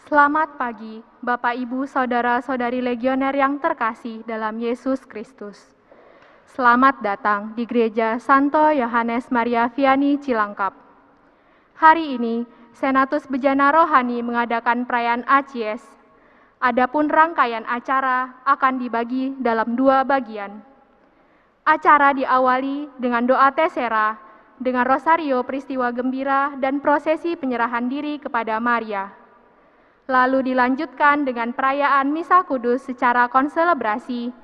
Selamat pagi, Bapak, Ibu, Saudara-saudari legioner yang terkasih dalam Yesus Kristus. Selamat datang di Gereja Santo Yohanes Maria Vianney Cilangkap. Hari ini, Senatus Bejana Rohani mengadakan perayaan ACS. Adapun rangkaian acara akan dibagi dalam 2 bagian. Acara diawali dengan doa Tesera, dengan rosario peristiwa gembira dan prosesi penyerahan diri kepada Maria. Lalu dilanjutkan dengan perayaan Misa Kudus secara konselebrasi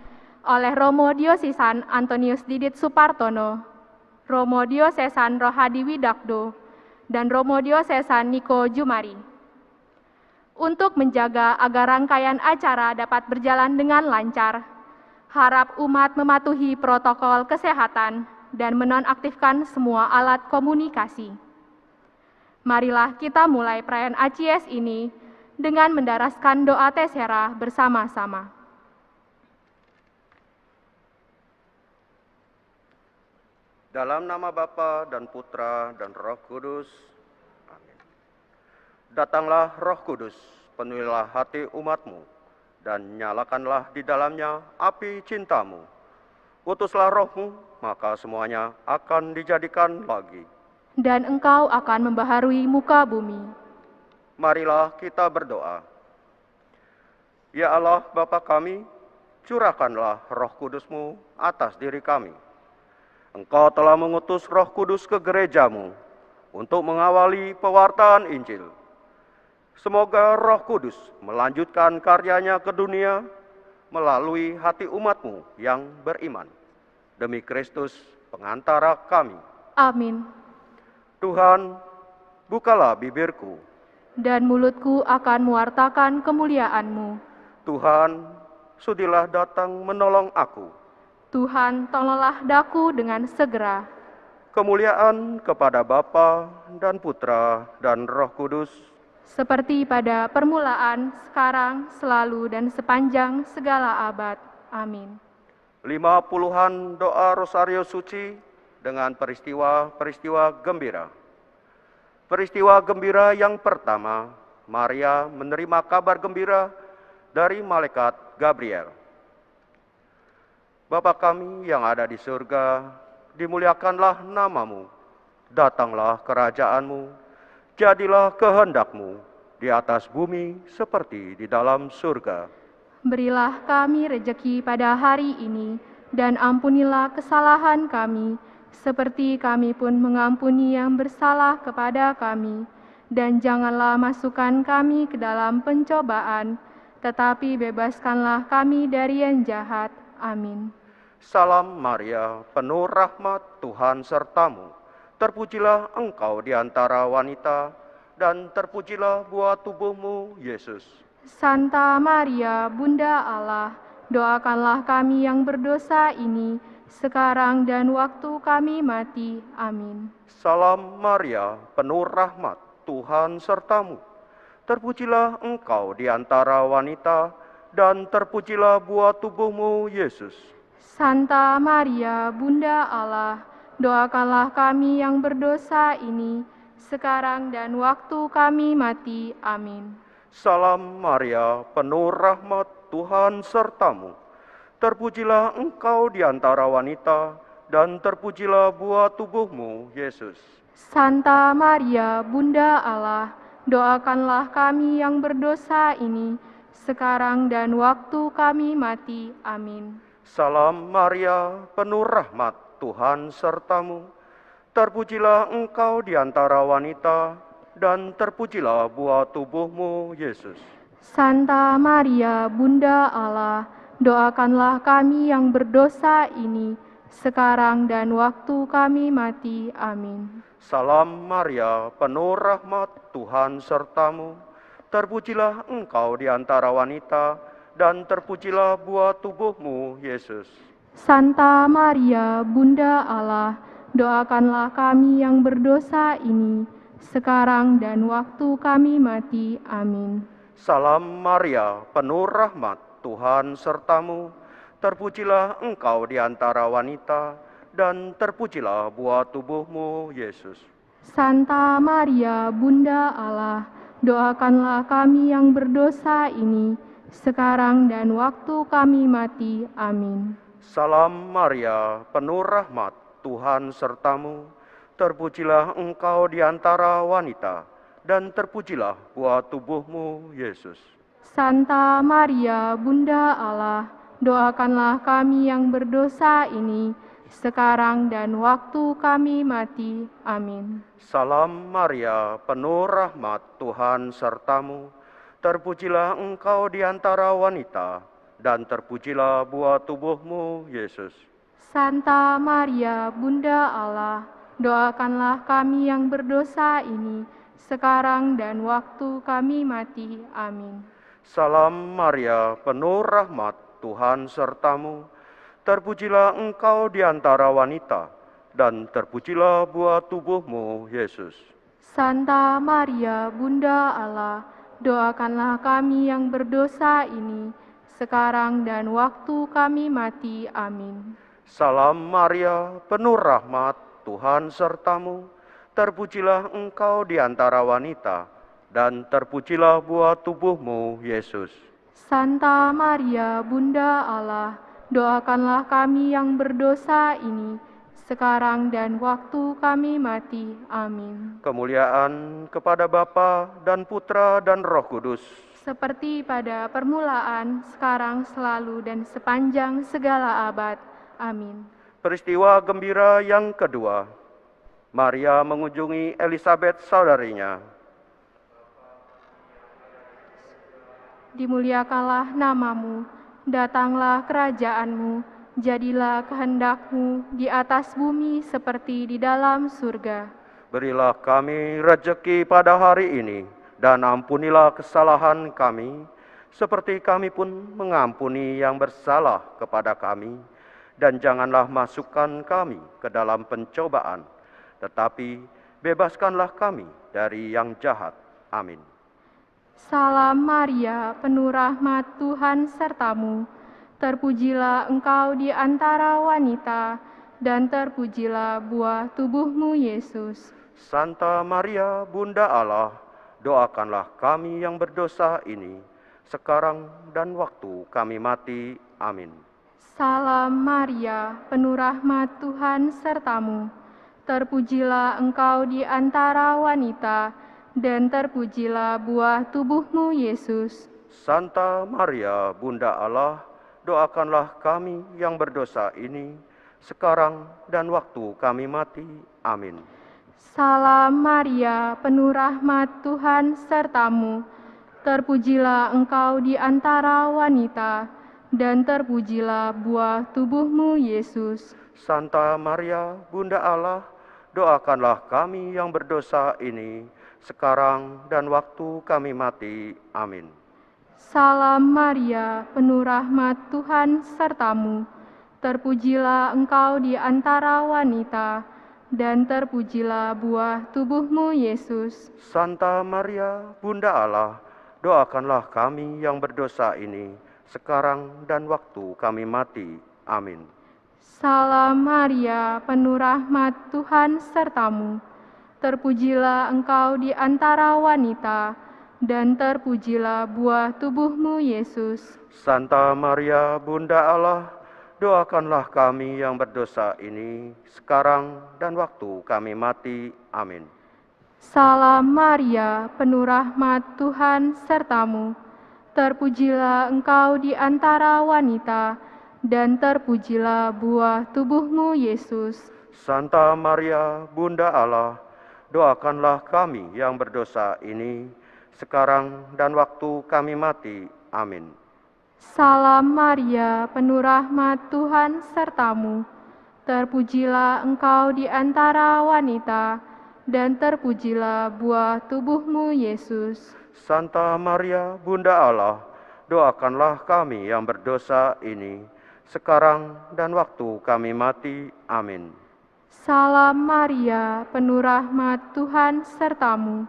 oleh Romo Diosesan Antonius Didit Supartono, Romo Diosesan Rohadi Widakdo, dan Romo Diosesan Niko Jumari. Untuk menjaga agar rangkaian acara dapat berjalan dengan lancar, harap umat mematuhi protokol kesehatan dan menonaktifkan semua alat komunikasi. Marilah kita mulai perayaan ACS ini dengan mendaraskan doa Tesera bersama-sama. Dalam nama Bapa dan Putra dan Roh Kudus. Amin. Datanglah Roh Kudus, penuhilah hati umat-Mu, dan nyalakanlah di dalamnya api cinta-Mu. Utuslah Roh-Mu, maka semuanya akan dijadikan lagi. Dan Engkau akan membaharui muka bumi. Marilah kita berdoa. Ya Allah Bapa kami, curahkanlah Roh Kudus-Mu atas diri kami. Engkau telah mengutus Roh Kudus ke gereja-Mu untuk mengawali pewartaan Injil. Semoga Roh Kudus melanjutkan karyanya ke dunia melalui hati umat-Mu yang beriman. Demi Kristus, pengantara kami. Amin. Tuhan, bukalah bibirku, dan mulutku akan mewartakan kemuliaan-Mu. Tuhan, sudilah datang menolong aku. Tuhan, tolonglah daku dengan segera. Kemuliaan kepada Bapa dan Putra dan Roh Kudus, seperti pada permulaan, sekarang, selalu, dan sepanjang segala abad. Amin. 50-an doa Rosario Suci dengan peristiwa-peristiwa gembira. Peristiwa gembira yang pertama, Maria menerima kabar gembira dari malaikat Gabriel. Bapa kami yang ada di surga, dimuliakanlah nama-Mu, datanglah kerajaan-Mu, jadilah kehendak-Mu di atas bumi seperti di dalam surga. Berilah kami rejeki pada hari ini, dan ampunilah kesalahan kami, seperti kami pun mengampuni yang bersalah kepada kami. Dan janganlah masukkan kami ke dalam pencobaan, tetapi bebaskanlah kami dari yang jahat. Amin. Salam Maria, penuh rahmat, Tuhan sertamu. Terpujilah engkau di antara wanita, dan terpujilah buah tubuhmu, Yesus. Santa Maria, Bunda Allah, doakanlah kami yang berdosa ini, sekarang dan waktu kami mati. Amin. Salam Maria, penuh rahmat, Tuhan sertamu. Terpujilah engkau di antara wanita, dan terpujilah buah tubuhmu, Yesus. Santa Maria, Bunda Allah, doakanlah kami yang berdosa ini, sekarang dan waktu kami mati. Amin. Salam Maria, penuh rahmat, Tuhan sertamu. Terpujilah engkau di antara wanita, dan terpujilah buah tubuhmu, Yesus. Santa Maria, Bunda Allah, doakanlah kami yang berdosa ini, sekarang dan waktu kami mati. Amin. Salam Maria, penuh rahmat, Tuhan sertamu. Terpujilah engkau di antara wanita, dan terpujilah buah tubuhmu, Yesus. Santa Maria, Bunda Allah, doakanlah kami yang berdosa ini, sekarang dan waktu kami mati. Amin. Salam Maria, penuh rahmat, Tuhan sertamu. Terpujilah engkau di antara wanita, dan terpujilah buah tubuhmu, Yesus. Santa Maria, Bunda Allah, doakanlah kami yang berdosa ini, sekarang dan waktu kami mati. Amin. Salam Maria, penuh rahmat, Tuhan sertamu. Terpujilah engkau di antara wanita, dan terpujilah buah tubuhmu, Yesus. Santa Maria, Bunda Allah, doakanlah kami yang berdosa ini, sekarang dan waktu kami mati. Amin. Salam Maria, penuh rahmat, Tuhan sertamu. Terpujilah engkau di antara wanita, dan terpujilah buah tubuhmu, Yesus. Santa Maria, Bunda Allah, doakanlah kami yang berdosa ini, sekarang dan waktu kami mati. Amin. Salam Maria, penuh rahmat, Tuhan sertamu. Terpujilah engkau di antara wanita, dan terpujilah buah tubuhmu, Yesus. Santa Maria, Bunda Allah, doakanlah kami yang berdosa ini, sekarang dan waktu kami mati. Amin. Salam Maria, penuh rahmat, Tuhan sertamu. Terpujilah engkau di antara wanita, dan terpujilah buah tubuhmu, Yesus. Santa Maria, Bunda Allah, doakanlah kami yang berdosa ini, sekarang dan waktu kami mati. Amin. Salam Maria, penuh rahmat, Tuhan sertamu. Terpujilah engkau di antara wanita, dan terpujilah buah tubuhmu, Yesus. Santa Maria, Bunda Allah, doakanlah kami yang berdosa ini, sekarang dan waktu kami mati. Amin. Kemuliaan kepada Bapa dan Putra dan Roh Kudus. Seperti pada permulaan, sekarang, selalu, dan sepanjang segala abad. Amin. Peristiwa gembira yang kedua, Maria mengunjungi Elisabet saudarinya. Dimuliakanlah namamu, datanglah kerajaanmu, jadilah kehendakmu di atas bumi seperti di dalam surga. Berilah kami rejeki pada hari ini, dan ampunilah kesalahan kami, seperti kami pun mengampuni yang bersalah kepada kami. Dan janganlah masukkan kami ke dalam pencobaan, tetapi bebaskanlah kami dari yang jahat. Amin. Salam Maria, penuh rahmat, Tuhan sertamu. Terpujilah engkau di antara wanita, dan terpujilah buah tubuhmu, Yesus. Santa Maria, Bunda Allah, doakanlah kami yang berdosa ini, sekarang dan waktu kami mati. Amin. Salam Maria, penuh rahmat, Tuhan sertamu. Terpujilah engkau di antara wanita, dan terpujilah buah tubuhmu, Yesus. Santa Maria, Bunda Allah, doakanlah kami yang berdosa ini, sekarang dan waktu kami mati. Amin. Salam Maria, penuh rahmat, Tuhan sertamu. Terpujilah engkau di antara wanita, dan terpujilah buah tubuhmu, Yesus. Santa Maria, Bunda Allah, doakanlah kami yang berdosa ini, sekarang dan waktu kami mati. Amin. Salam Maria, penuh rahmat, Tuhan sertamu. Terpujilah engkau di antara wanita, dan terpujilah buah tubuhmu, Yesus. Santa Maria, Bunda Allah, doakanlah kami yang berdosa ini, sekarang dan waktu kami mati. Amin. Salam Maria, penuh rahmat, Tuhan sertamu. Terpujilah engkau di antara wanita, dan terpujilah buah tubuhmu, Yesus. Santa Maria, Bunda Allah, doakanlah kami yang berdosa ini, sekarang dan waktu kami mati. Amin. Salam Maria, penuh rahmat, Tuhan sertamu. Terpujilah engkau di antara wanita, dan terpujilah buah tubuhmu, Yesus. Santa Maria, Bunda Allah, doakanlah kami yang berdosa ini, sekarang dan waktu kami mati. Amin. Salam Maria, penuh rahmat, Tuhan sertamu. Terpujilah engkau di antara wanita, dan terpujilah buah tubuhmu, Yesus. Santa Maria, Bunda Allah, doakanlah kami yang berdosa ini, sekarang dan waktu kami mati. Amin. Salam Maria, penuh rahmat, Tuhan sertamu.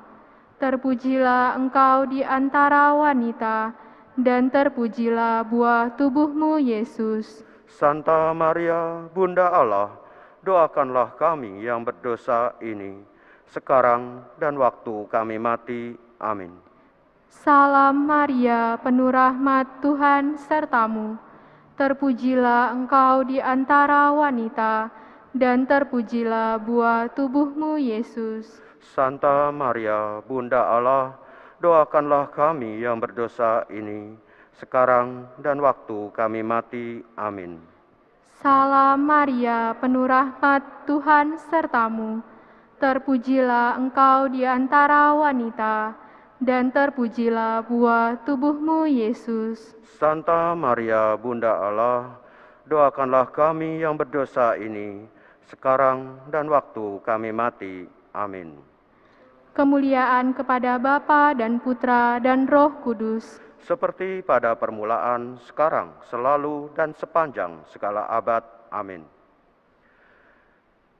Terpujilah engkau di antara wanita, dan terpujilah buah tubuhmu, Yesus. Santa Maria, Bunda Allah, doakanlah kami yang berdosa ini, sekarang dan waktu kami mati. Amin. Salam Maria, penuh rahmat, Tuhan sertamu. Terpujilah engkau di antara wanita, dan terpujilah buah tubuhmu, Yesus. Santa Maria, Bunda Allah, doakanlah kami yang berdosa ini, sekarang dan waktu kami mati. Amin. Salam Maria, penuh rahmat, Tuhan sertamu. Terpujilah engkau di antara wanita, dan terpujilah buah tubuhmu, Yesus. Santa Maria, Bunda Allah, doakanlah kami yang berdosa ini, sekarang dan waktu kami mati. Amin. Kemuliaan kepada Bapa dan Putra dan Roh Kudus. Seperti pada permulaan, sekarang, selalu, dan sepanjang segala abad. Amin.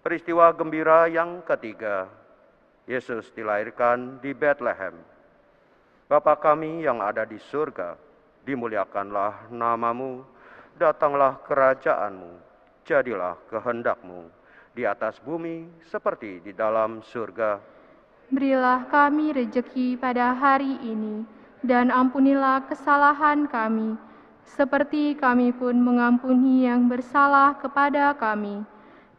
Peristiwa gembira yang ketiga, Yesus dilahirkan di Bethlehem. Bapa kami yang ada di surga, dimuliakanlah namamu, datanglah kerajaanmu, jadilah kehendakmu, di atas bumi seperti di dalam surga. Berilah kami rejeki pada hari ini, dan ampunilah kesalahan kami, seperti kami pun mengampuni yang bersalah kepada kami.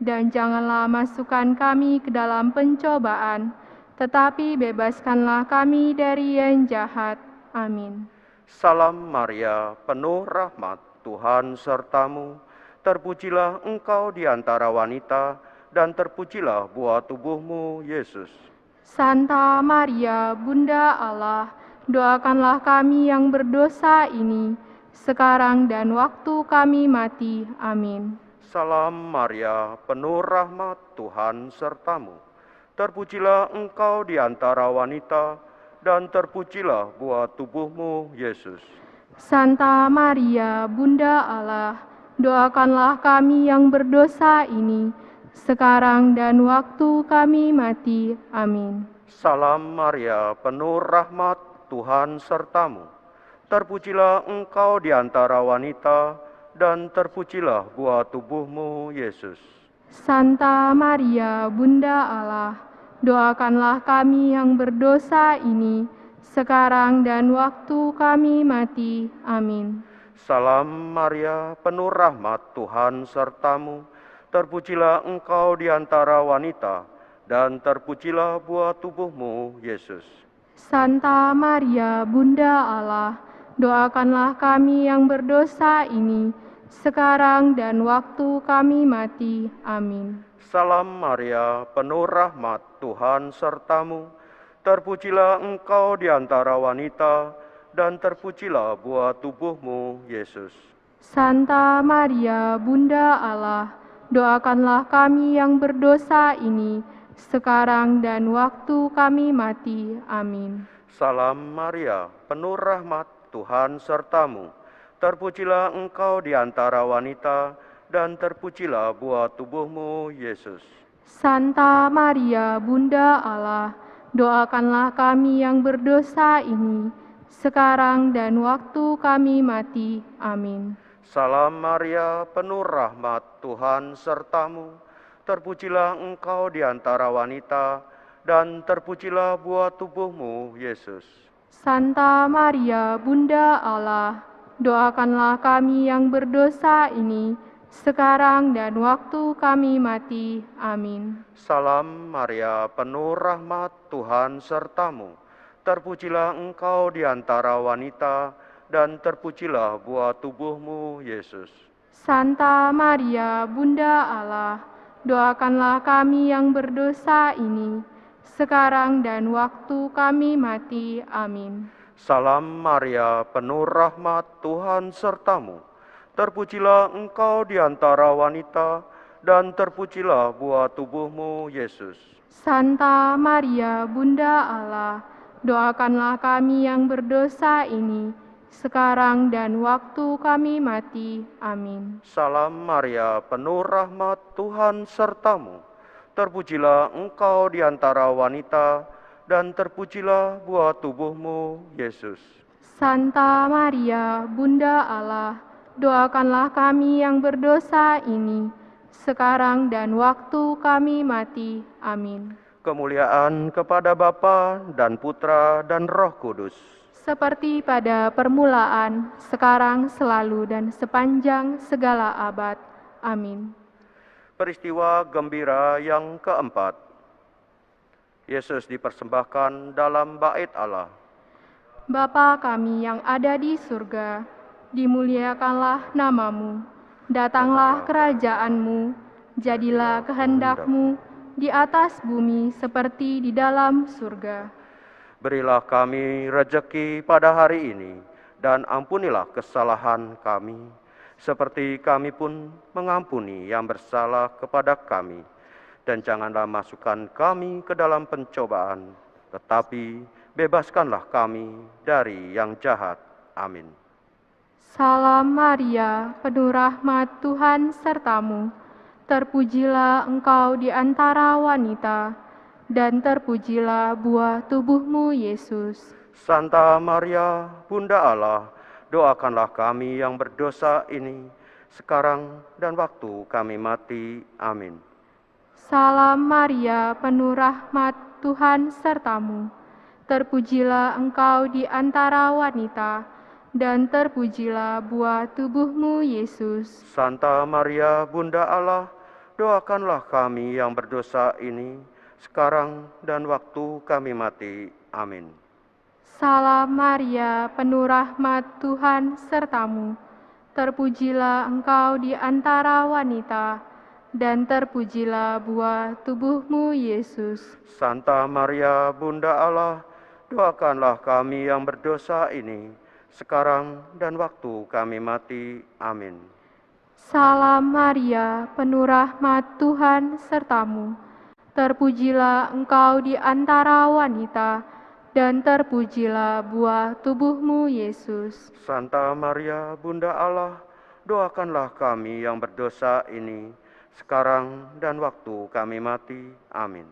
Dan janganlah masukkan kami ke dalam pencobaan, tetapi bebaskanlah kami dari yang jahat. Amin. Salam Maria, penuh rahmat, Tuhan sertamu. Terpujilah engkau di antara wanita, dan terpujilah buah tubuhmu, Yesus. Santa Maria, Bunda Allah, doakanlah kami yang berdosa ini, sekarang dan waktu kami mati. Amin. Salam Maria, penuh rahmat, Tuhan sertamu. Terpujilah engkau di antara wanita, dan terpujilah buah tubuhmu, Yesus. Santa Maria, Bunda Allah, doakanlah kami yang berdosa ini, sekarang dan waktu kami mati. Amin. Salam Maria, penuh rahmat, Tuhan sertamu. Terpujilah engkau di antara wanita, dan terpujilah buah tubuhmu, Yesus. Santa Maria, Bunda Allah, doakanlah kami yang berdosa ini, sekarang dan waktu kami mati. Amin. Salam Maria, penuh rahmat, Tuhan sertamu. Terpujilah engkau di antara wanita, dan terpujilah buah tubuhmu, Yesus. Santa Maria, Bunda Allah, doakanlah kami yang berdosa ini, sekarang dan waktu kami mati. Amin. Salam Maria, penuh rahmat, Tuhan sertamu. Terpujilah engkau di antara wanita, dan terpujilah buah tubuhmu, Yesus. Santa Maria, Bunda Allah, doakanlah kami yang berdosa ini, sekarang dan waktu kami mati. Amin. Salam Maria, penuh rahmat, Tuhan sertamu. Terpujilah engkau di antara wanita, dan terpujilah buah tubuhmu, Yesus. Santa Maria, Bunda Allah, doakanlah kami yang berdosa ini, sekarang dan waktu kami mati. Amin. Salam Maria, penuh rahmat, Tuhan sertamu. Terpujilah engkau di antara wanita, dan terpujilah buah tubuhmu, Yesus. Santa Maria, Bunda Allah, doakanlah kami yang berdosa ini, sekarang dan waktu kami mati. Amin. Salam Maria, penuh rahmat, Tuhan sertamu. Terpujilah engkau di antara wanita, dan terpujilah buah tubuhmu, Yesus. Santa Maria, Bunda Allah, doakanlah kami yang berdosa ini, sekarang dan waktu kami mati. Amin. Salam Maria, penuh rahmat, Tuhan sertamu. Terpujilah engkau di antara wanita, dan terpujilah buah tubuhmu, Yesus. Santa Maria, Bunda Allah, doakanlah kami yang berdosa ini, sekarang dan waktu kami mati. Amin. Salam Maria, penuh rahmat, Tuhan sertamu. Terpujilah engkau di antara wanita, dan terpujilah buah tubuhmu, Yesus. Santa Maria, Bunda Allah, doakanlah kami yang berdosa ini, sekarang dan waktu kami mati. Amin. Kemuliaan kepada Bapa dan Putra dan Roh Kudus. seperti pada permulaan, sekarang, selalu, dan sepanjang segala abad. Amin. Peristiwa gembira yang keempat. Yesus dipersembahkan dalam bait Allah. Bapa kami yang ada di surga, dimuliakanlah namamu. Datanglah kerajaanmu, jadilah kehendakmu di atas bumi seperti di dalam surga. Berilah kami rejeki pada hari ini, dan ampunilah kesalahan kami, seperti kami pun mengampuni yang bersalah kepada kami. Dan janganlah masukkan kami ke dalam pencobaan, tetapi bebaskanlah kami dari yang jahat. Amin. Salam Maria, penuh rahmat Tuhan sertamu. Terpujilah engkau di antara wanita, dan terpujilah buah tubuhmu, Yesus. Santa Maria, Bunda Allah, doakanlah kami yang berdosa ini, sekarang dan waktu kami mati. Amin. Salam Maria, penuh rahmat Tuhan sertamu. Terpujilah engkau di antara wanita, dan terpujilah buah tubuhmu, Yesus. Santa Maria, Bunda Allah, doakanlah kami yang berdosa ini, sekarang dan waktu kami mati. Amin. Salam Maria, penuh rahmat Tuhan sertamu. Terpujilah engkau di antara wanita, dan terpujilah buah tubuhmu, Yesus. Santa Maria, Bunda Allah, doakanlah kami yang berdosa ini, sekarang dan waktu kami mati. Amin. Salam Maria, penuh rahmat Tuhan sertamu. Terpujilah engkau di antara wanita, dan terpujilah buah tubuhmu, Yesus. Santa Maria, Bunda Allah, doakanlah kami yang berdosa ini, sekarang dan waktu kami mati. Amin.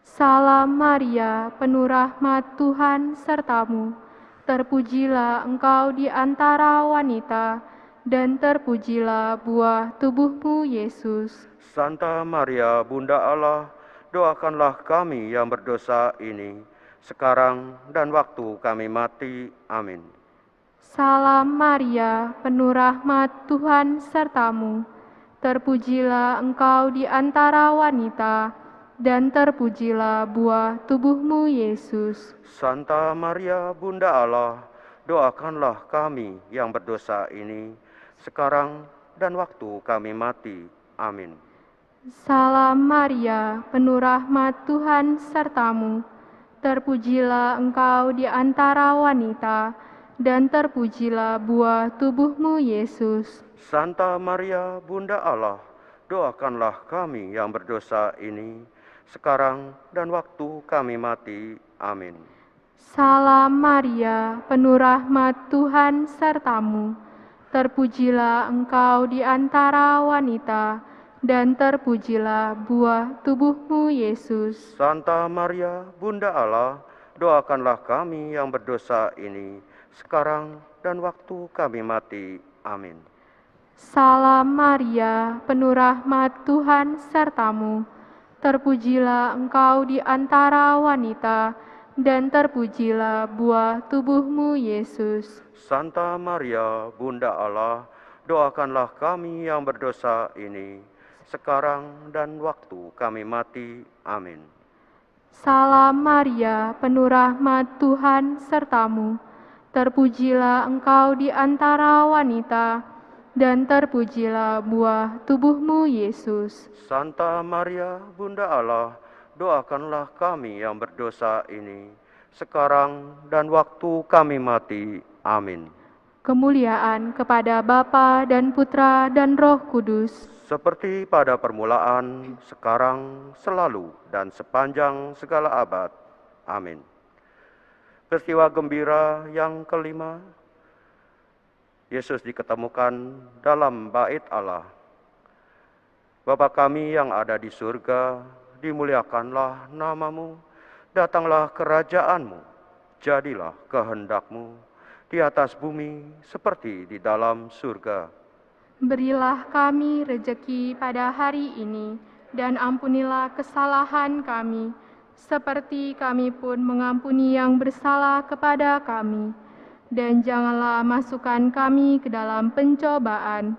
Salam Maria, penuh rahmat Tuhan sertamu. Terpujilah engkau di antara wanita, dan terpujilah buah tubuhmu, Yesus. Santa Maria, Bunda Allah, doakanlah kami yang berdosa ini, sekarang dan waktu kami mati. Amin. Salam Maria, penuh rahmat Tuhan sertamu. Terpujilah engkau di antara wanita, dan terpujilah buah tubuhmu, Yesus. Santa Maria, Bunda Allah, doakanlah kami yang berdosa ini, sekarang dan waktu kami mati. Amin. Salam Maria, penuh rahmat Tuhan sertamu. Terpujilah engkau di antara wanita, dan terpujilah buah tubuhmu, Yesus. Santa Maria, Bunda Allah, doakanlah kami yang berdosa ini, sekarang dan waktu kami mati. Amin. Salam Maria, penuh rahmat Tuhan sertamu. Terpujilah engkau di antara wanita, dan terpujilah buah tubuhmu, Yesus. Santa Maria, Bunda Allah, doakanlah kami yang berdosa ini, sekarang dan waktu kami mati. Amin. Salam Maria, penuh rahmat Tuhan sertamu. Terpujilah engkau di antara wanita, dan terpujilah buah tubuhmu, Yesus. Santa Maria, Bunda Allah, doakanlah kami yang berdosa ini, sekarang dan waktu kami mati. Amin. Salam Maria, penuh rahmat Tuhan sertamu. Terpujilah engkau di antara wanita, dan terpujilah buah tubuhmu, Yesus. Santa Maria, Bunda Allah, doakanlah kami yang berdosa ini, sekarang dan waktu kami mati. Amin. Kemuliaan kepada Bapa dan Putra dan Roh Kudus, Seperti pada permulaan, sekarang, selalu, dan sepanjang segala abad. Amin. Peristiwa gembira yang kelima, Yesus diketemukan dalam bait Allah. Bapa kami yang ada di surga, dimuliakanlah namamu, datanglah kerajaanmu, jadilah kehendakmu, di atas bumi seperti di dalam surga. berilah kami rejeki pada hari ini, dan ampunilah kesalahan kami, seperti kami pun mengampuni yang bersalah kepada kami. Dan janganlah masukkan kami ke dalam pencobaan,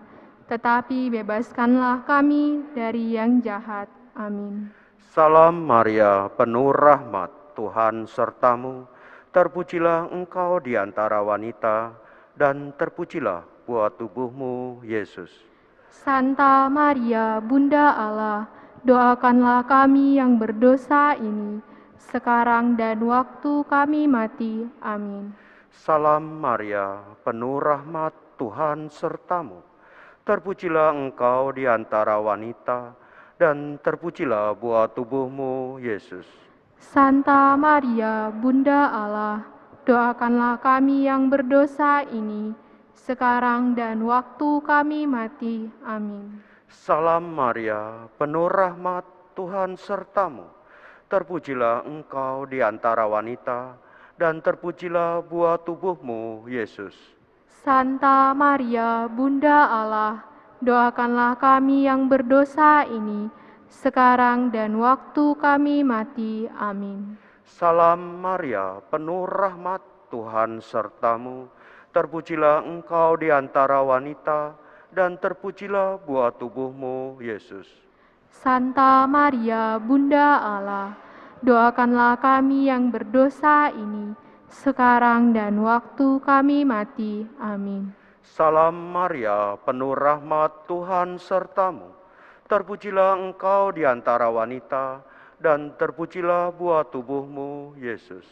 tetapi bebaskanlah kami dari yang jahat. Amin. Salam Maria, penuh rahmat, Tuhan sertamu. Terpujilah engkau di antara wanita, dan terpujilah buah tubuhmu, Yesus. Santa Maria, Bunda Allah, doakanlah kami yang berdosa ini, sekarang dan waktu kami mati. Amin. Salam Maria, penuh rahmat, Tuhan sertamu. Terpujilah engkau di antara wanita, dan terpujilah buah tubuhmu, Yesus. Santa Maria, Bunda Allah, doakanlah kami yang berdosa ini, sekarang dan waktu kami mati. Amin. Salam Maria, penuh rahmat, Tuhan sertamu. Terpujilah engkau di antara wanita, dan terpujilah buah tubuhmu, Yesus. Santa Maria, Bunda Allah, doakanlah kami yang berdosa ini, sekarang dan waktu kami mati. Amin. Salam Maria, penuh rahmat, Tuhan sertamu. Terpujilah engkau di antara wanita, dan terpujilah buah tubuhmu, Yesus. Santa Maria, Bunda Allah, doakanlah kami yang berdosa ini, sekarang dan waktu kami mati. Amin. Salam Maria, penuh rahmat, Tuhan sertamu. Terpujilah engkau di antara wanita, dan terpujilah buah tubuhmu, Yesus.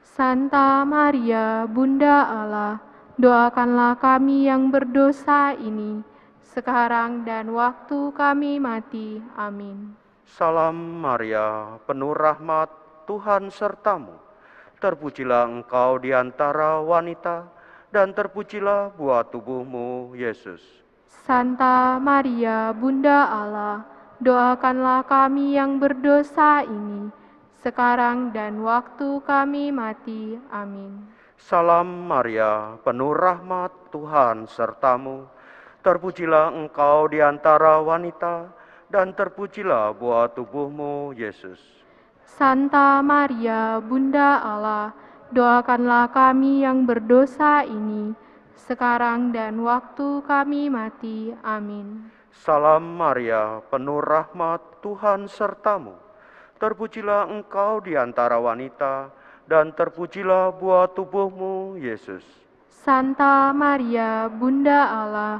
Santa Maria, Bunda Allah, doakanlah kami yang berdosa ini, sekarang dan waktu kami mati. Amin. Salam Maria, penuh rahmat, Tuhan sertamu. Terpujilah engkau di antara wanita, dan terpujilah buah tubuhmu, Yesus. Santa Maria, Bunda Allah, doakanlah kami yang berdosa ini, sekarang dan waktu kami mati. Amin. Salam Maria, penuh rahmat, Tuhan sertamu. Terpujilah engkau di antara wanita, dan terpujilah buah tubuhmu, Yesus. Santa Maria, Bunda Allah, doakanlah kami yang berdosa ini, sekarang dan waktu kami mati. Amin. Salam Maria, penuh rahmat, Tuhan sertamu. Terpujilah engkau di antara wanita, dan terpujilah buah tubuhmu, Yesus. Santa Maria, Bunda Allah,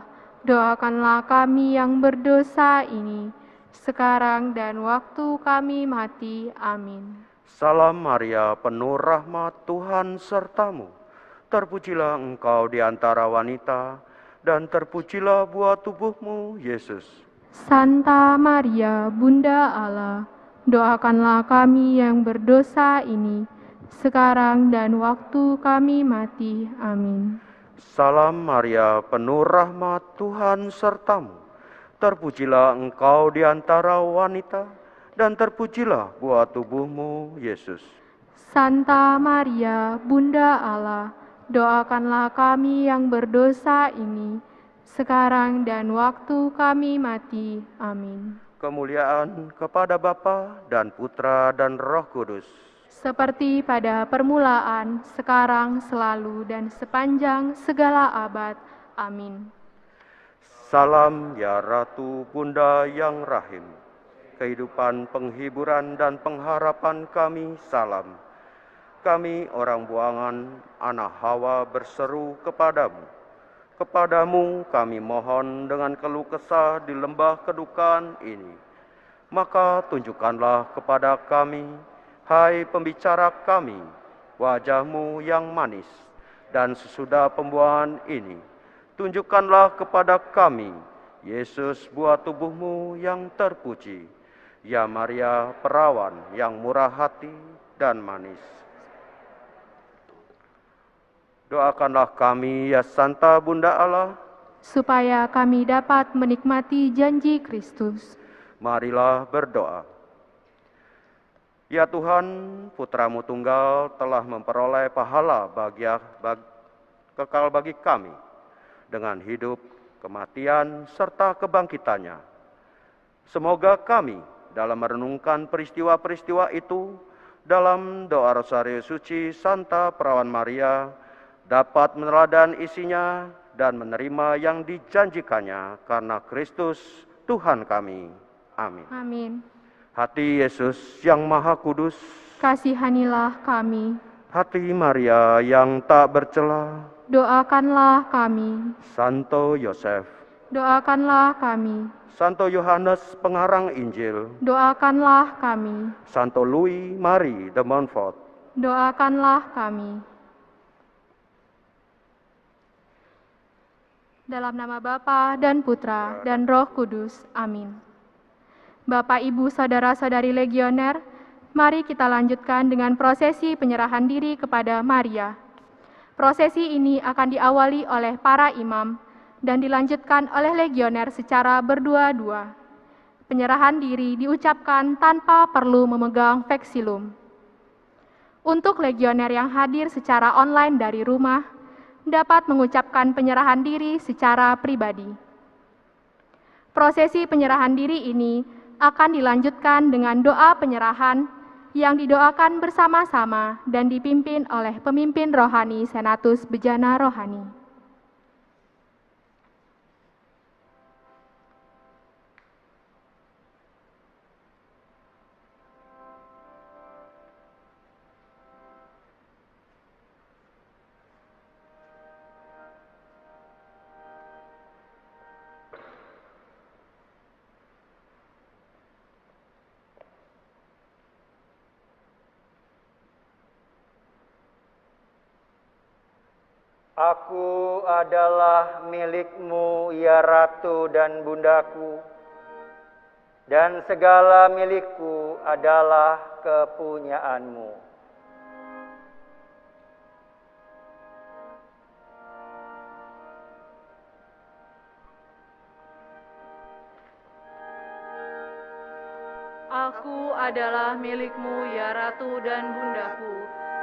doakanlah kami yang berdosa ini, sekarang dan waktu kami mati. Amin. Salam Maria, penuh rahmat, Tuhan sertamu. Terpujilah engkau di antara wanita, dan terpujilah buah tubuhmu, Yesus. Santa Maria, Bunda Allah, doakanlah kami yang berdosa ini, sekarang dan waktu kami mati. Amin. Salam Maria, penuh rahmat, Tuhan sertamu. Terpujilah engkau di antara wanita, dan terpujilah buah tubuhmu, Yesus. Santa Maria, Bunda Allah, doakanlah kami yang berdosa ini, sekarang dan waktu kami mati. Amin. Kemuliaan kepada Bapa dan Putra dan Roh Kudus. Seperti pada permulaan, sekarang, selalu, dan sepanjang segala abad. Amin. Salam ya Ratu Bunda yang rahim, kehidupan, penghiburan, dan pengharapan kami salam. Kami orang buangan anak Hawa berseru kepadamu. Kepadamu kami mohon dengan keluh kesah di lembah kedukaan ini. Maka tunjukkanlah kepada kami, hai pembicara kami, wajah-Mu yang manis, dan sesudah pembuangan ini, tunjukkanlah kepada kami, Yesus buah tubuh-Mu yang terpuji, ya Maria perawan yang murah hati dan manis. Doakanlah kami, ya Santa Bunda Allah, supaya kami dapat menikmati janji Kristus. Marilah berdoa. Ya Tuhan, Putra-Mu tunggal telah memperoleh pahala kekal bagi kami dengan hidup, kematian, serta kebangkitannya. Semoga kami dalam merenungkan peristiwa-peristiwa itu dalam doa Rosario Suci Santa Perawan Maria dapat meneladan isinya dan menerima yang dijanjikannya karena Kristus Tuhan kami. Amin. Amin. Hati Yesus yang Maha Kudus, Kasihanilah kami. hati Maria yang tak bercela, Doakanlah kami. Santo Yosef, Doakanlah kami. Santo Yohanes Pengarang Injil, Doakanlah kami. Santo Louis Marie de Montfort, Doakanlah kami. Dalam nama Bapa dan Putra dan Roh Kudus. Amin. Bapak, Ibu, Saudara-saudari Legioner, mari kita lanjutkan dengan prosesi penyerahan diri kepada Maria. Prosesi ini akan diawali oleh para imam dan dilanjutkan oleh legioner secara berdua-dua. Penyerahan diri diucapkan tanpa perlu memegang veksilum. Untuk legioner yang hadir secara online dari rumah, dapat mengucapkan penyerahan diri secara pribadi. Prosesi penyerahan diri ini akan dilanjutkan dengan doa penyerahan yang didoakan bersama-sama dan dipimpin oleh pemimpin rohani Senatus Bejana Rohani. Aku adalah milik-Mu, ya Ratu dan Bundaku, dan segala milikku adalah kepunyaan-Mu. Aku adalah milik-Mu, ya Ratu dan Bundaku,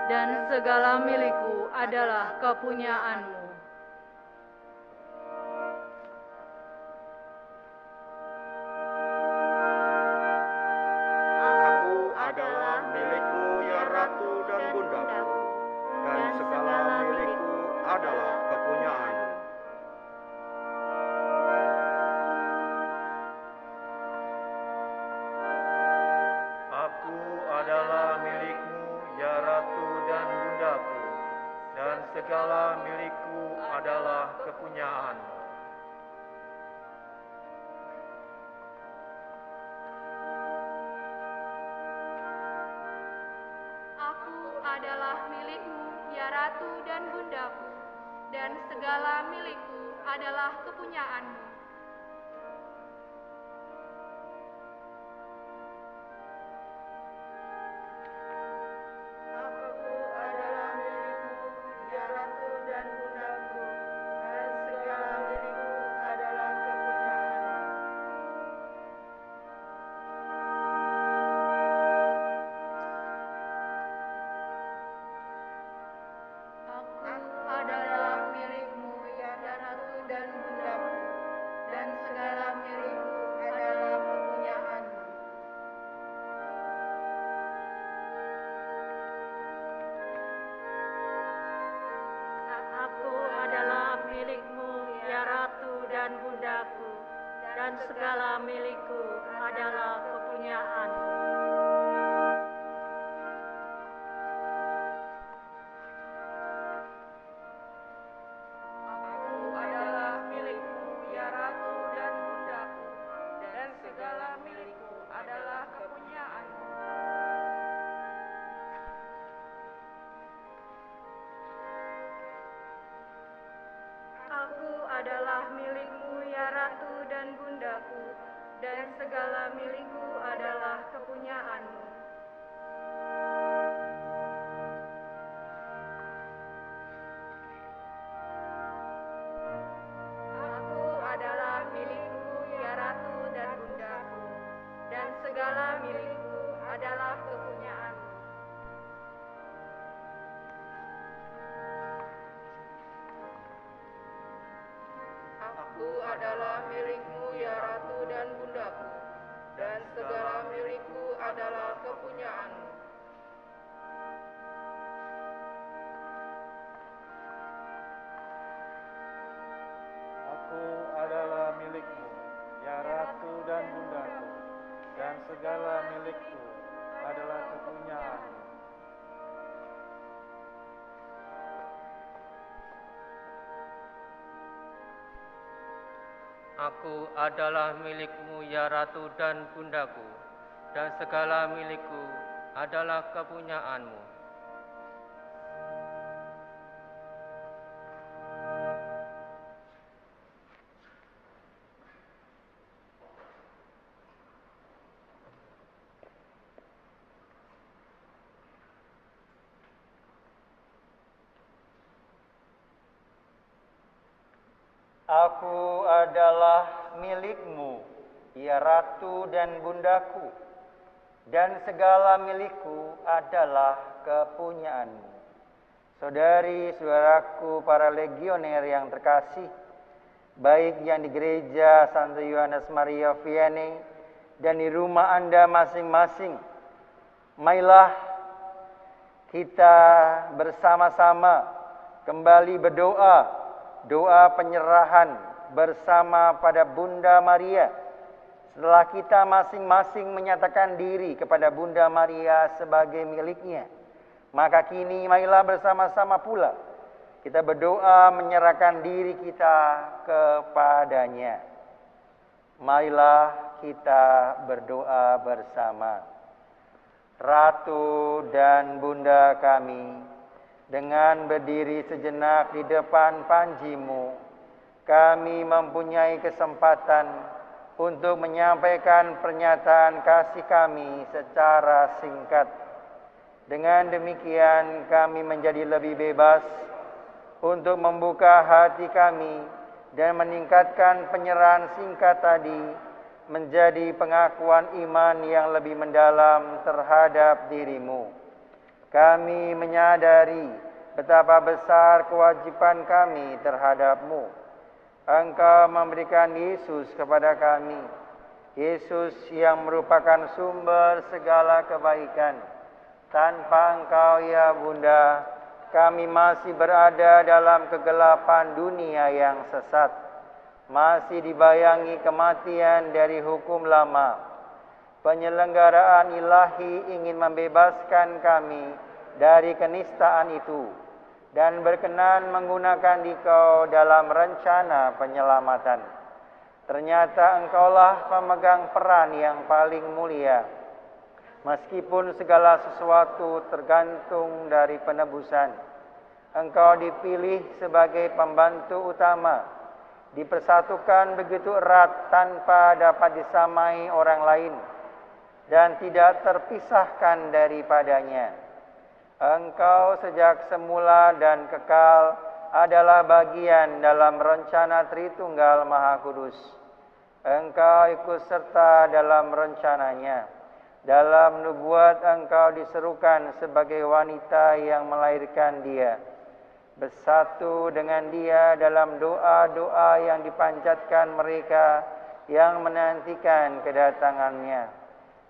dan segala milikku adalah kepunyaan-Mu. Aku adalah milik-Mu, ya Ratu dan Bundaku, dan segala milikku adalah kepunyaan-Mu. Aku adalah milik-Mu, ya Ratu dan Bundaku, dan segala milikku adalah kepunyaan-Mu. Aku adalah milik-Mu, ya Ratu dan Bundaku, dan segala milikku adalah kepunyaan-Mu. Aku adalah milik-Mu, ya Ratu dan Bundaku, dan segala milikku adalah kepunyaan-Mu. Aku adalah milik-Mu, ya Ratu dan Bundaku, dan segala milikku adalah kepunyaan-Mu. Aku adalah milik-Mu, ya Ratu dan Bundaku, dan segala milikku adalah kepunyaan-Mu. Aku adalah milik-Mu, ya Ratu dan Bundaku, dan segala milikku adalah kepunyaan-Mu. Aku adalah milik-Mu, ya Ratu dan Bundaku, dan segala milikku adalah kepunyaan-Mu. Aku adalah milik-Mu, ya Ratu dan Bundaku, dan segala milikku adalah kepunyaan-Mu. Aku adalah milik-Mu, ya Ratu dan Bundaku, dan segala milikku adalah kepunyaan-Mu. Aku adalah milikmu ya Ratu dan Bundaku, dan segala milikku adalah kepunyaanmu. Aku adalah milikmu, ya Ratu dan Bundaku, dan segala milikku adalah kepunyaanmu. Saudari-saudaraku para legioner yang terkasih, baik yang di gereja Santo Yohanes Maria Vianney dan di rumah Anda masing-masing, marilah kita bersama-sama kembali berdoa, doa penyerahan bersama pada Bunda Maria. Setelah kita masing-masing menyatakan diri kepada Bunda Maria sebagai miliknya, maka kini marilah bersama-sama pula kita berdoa menyerahkan diri kita kepadanya. Marilah kita berdoa bersama. Ratu dan Bunda kami, dengan berdiri sejenak di depan panji-Mu, kami mempunyai kesempatan untuk menyampaikan pernyataan kasih kami secara singkat. Dengan demikian kami menjadi lebih bebas untuk membuka hati kami dan meningkatkan penyerahan singkat tadi menjadi pengakuan iman yang lebih mendalam terhadap diri-Mu. Kami menyadari betapa besar kewajiban kami terhadap-Mu. Engkau memberikan Yesus kepada kami, Yesus yang merupakan sumber segala kebaikan. Tanpa Engkau ya Bunda, kami masih berada dalam kegelapan dunia yang sesat, masih dibayangi kematian dari hukum lama. Penyelenggaraan ilahi ingin membebaskan kami dari kenistaan itu dan berkenan menggunakan Dikau dalam rencana penyelamatan. Ternyata Engkaulah pemegang peran yang paling mulia. Meskipun segala sesuatu tergantung dari penebusan, Engkau dipilih sebagai pembantu utama, dipersatukan begitu erat tanpa dapat disamai orang lain, dan tidak terpisahkan daripadanya. Engkau sejak semula dan kekal adalah bagian dalam rencana Tritunggal Maha Kudus. Engkau ikut serta dalam rencananya. Dalam nubuat Engkau diserukan sebagai wanita yang melahirkan Dia. Bersatu dengan Dia dalam doa-doa yang dipanjatkan mereka yang menantikan kedatangannya.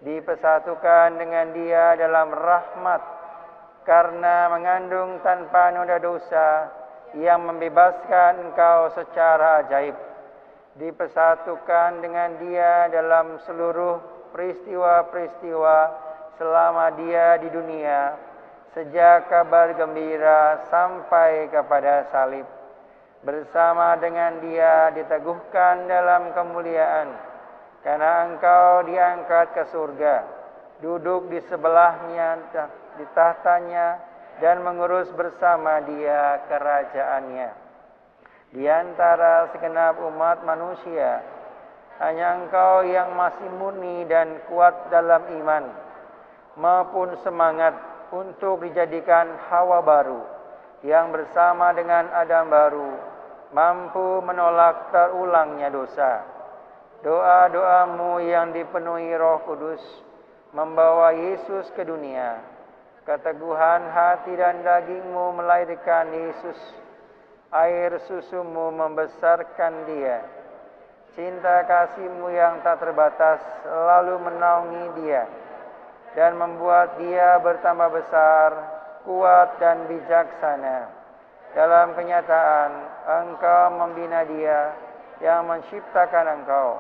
Dipersatukan dengan Dia dalam rahmat karena mengandung tanpa noda dosa yang membebaskan Engkau secara ajaib. Dipersatukan dengan Dia dalam seluruh peristiwa-peristiwa selama Dia di dunia, sejak kabar gembira sampai kepada salib. Bersama dengan Dia diteguhkan dalam kemuliaan, karena Engkau diangkat ke surga, duduk di sebelahnya, di tahtanya, dan mengurus bersama Dia kerajaannya. Di antara segenap umat manusia, hanya Engkau yang masih murni dan kuat dalam iman, maupun semangat untuk dijadikan Hawa baru, yang bersama dengan Adam baru, mampu menolak terulangnya dosa. Doa-doamu yang dipenuhi Roh Kudus membawa Yesus ke dunia. Keteguhan hati dan dagingmu melahirkan Yesus. Air susumu membesarkan Dia. Cinta kasihmu yang tak terbatas selalu menaungi Dia dan membuat Dia bertambah besar, kuat dan bijaksana. Dalam kenyataan, Engkau membina Dia yang menciptakan Engkau.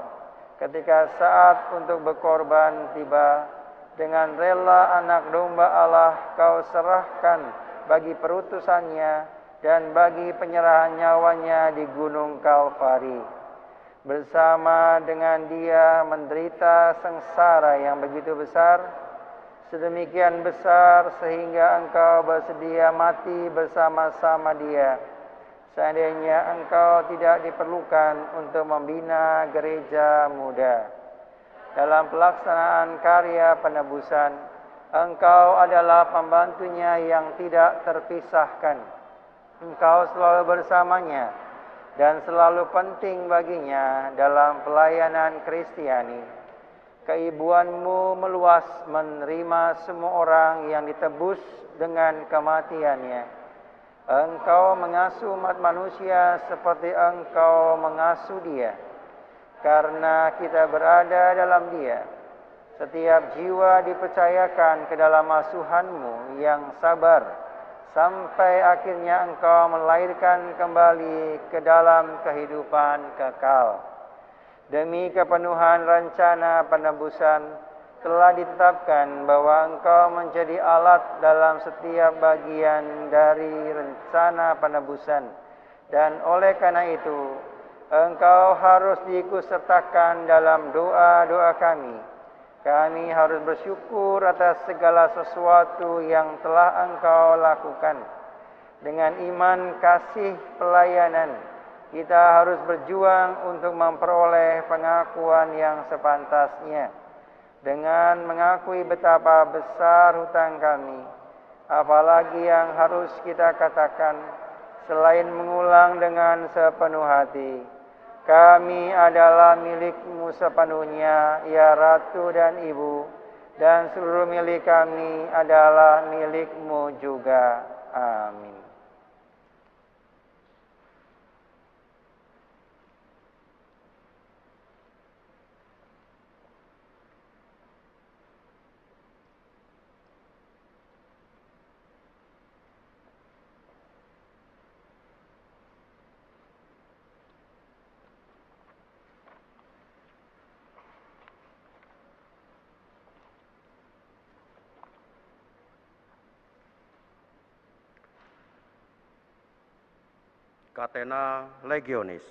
Ketika saat untuk berkorban tiba, dengan rela anak domba Allah Kau serahkan bagi perutusannya dan bagi penyerahan nyawanya di Gunung Kalvari. bersama dengan Dia menderita sengsara yang begitu besar, sedemikian besar sehingga Engkau bersedia mati bersama-sama Dia, seandainya Engkau tidak diperlukan untuk membina gereja muda. Dalam pelaksanaan karya penebusan, Engkau adalah pembantunya yang tidak terpisahkan. Engkau selalu bersamanya dan selalu penting baginya dalam pelayanan Kristiani. Keibuan-Mu meluas menerima semua orang yang ditebus dengan kematiannya. Engkau mengasuh umat manusia seperti Engkau mengasuh Dia. Karena kita berada dalam Dia, setiap jiwa dipercayakan ke dalam asuhan-Mu yang sabar, sampai akhirnya Engkau melahirkan kembali ke dalam kehidupan kekal. Demi kepenuhan rencana penebusan, telah ditetapkan bahwa Engkau menjadi alat dalam setiap bagian dari rencana penebusan. Dan oleh karena itu, Engkau harus diikutsertakan dalam doa-doa kami. Kami harus bersyukur atas segala sesuatu yang telah Engkau lakukan. Dengan iman, kasih, pelayanan, kita harus berjuang untuk memperoleh pengakuan yang sepantasnya. Dengan mengakui betapa besar hutang kami, apalagi yang harus kita katakan selain mengulang dengan sepenuh hati, kami adalah milik-Mu sepenuhnya, ya Ratu dan Ibu, dan seluruh milik kami adalah milik-Mu juga. Amin. Catena Legionis.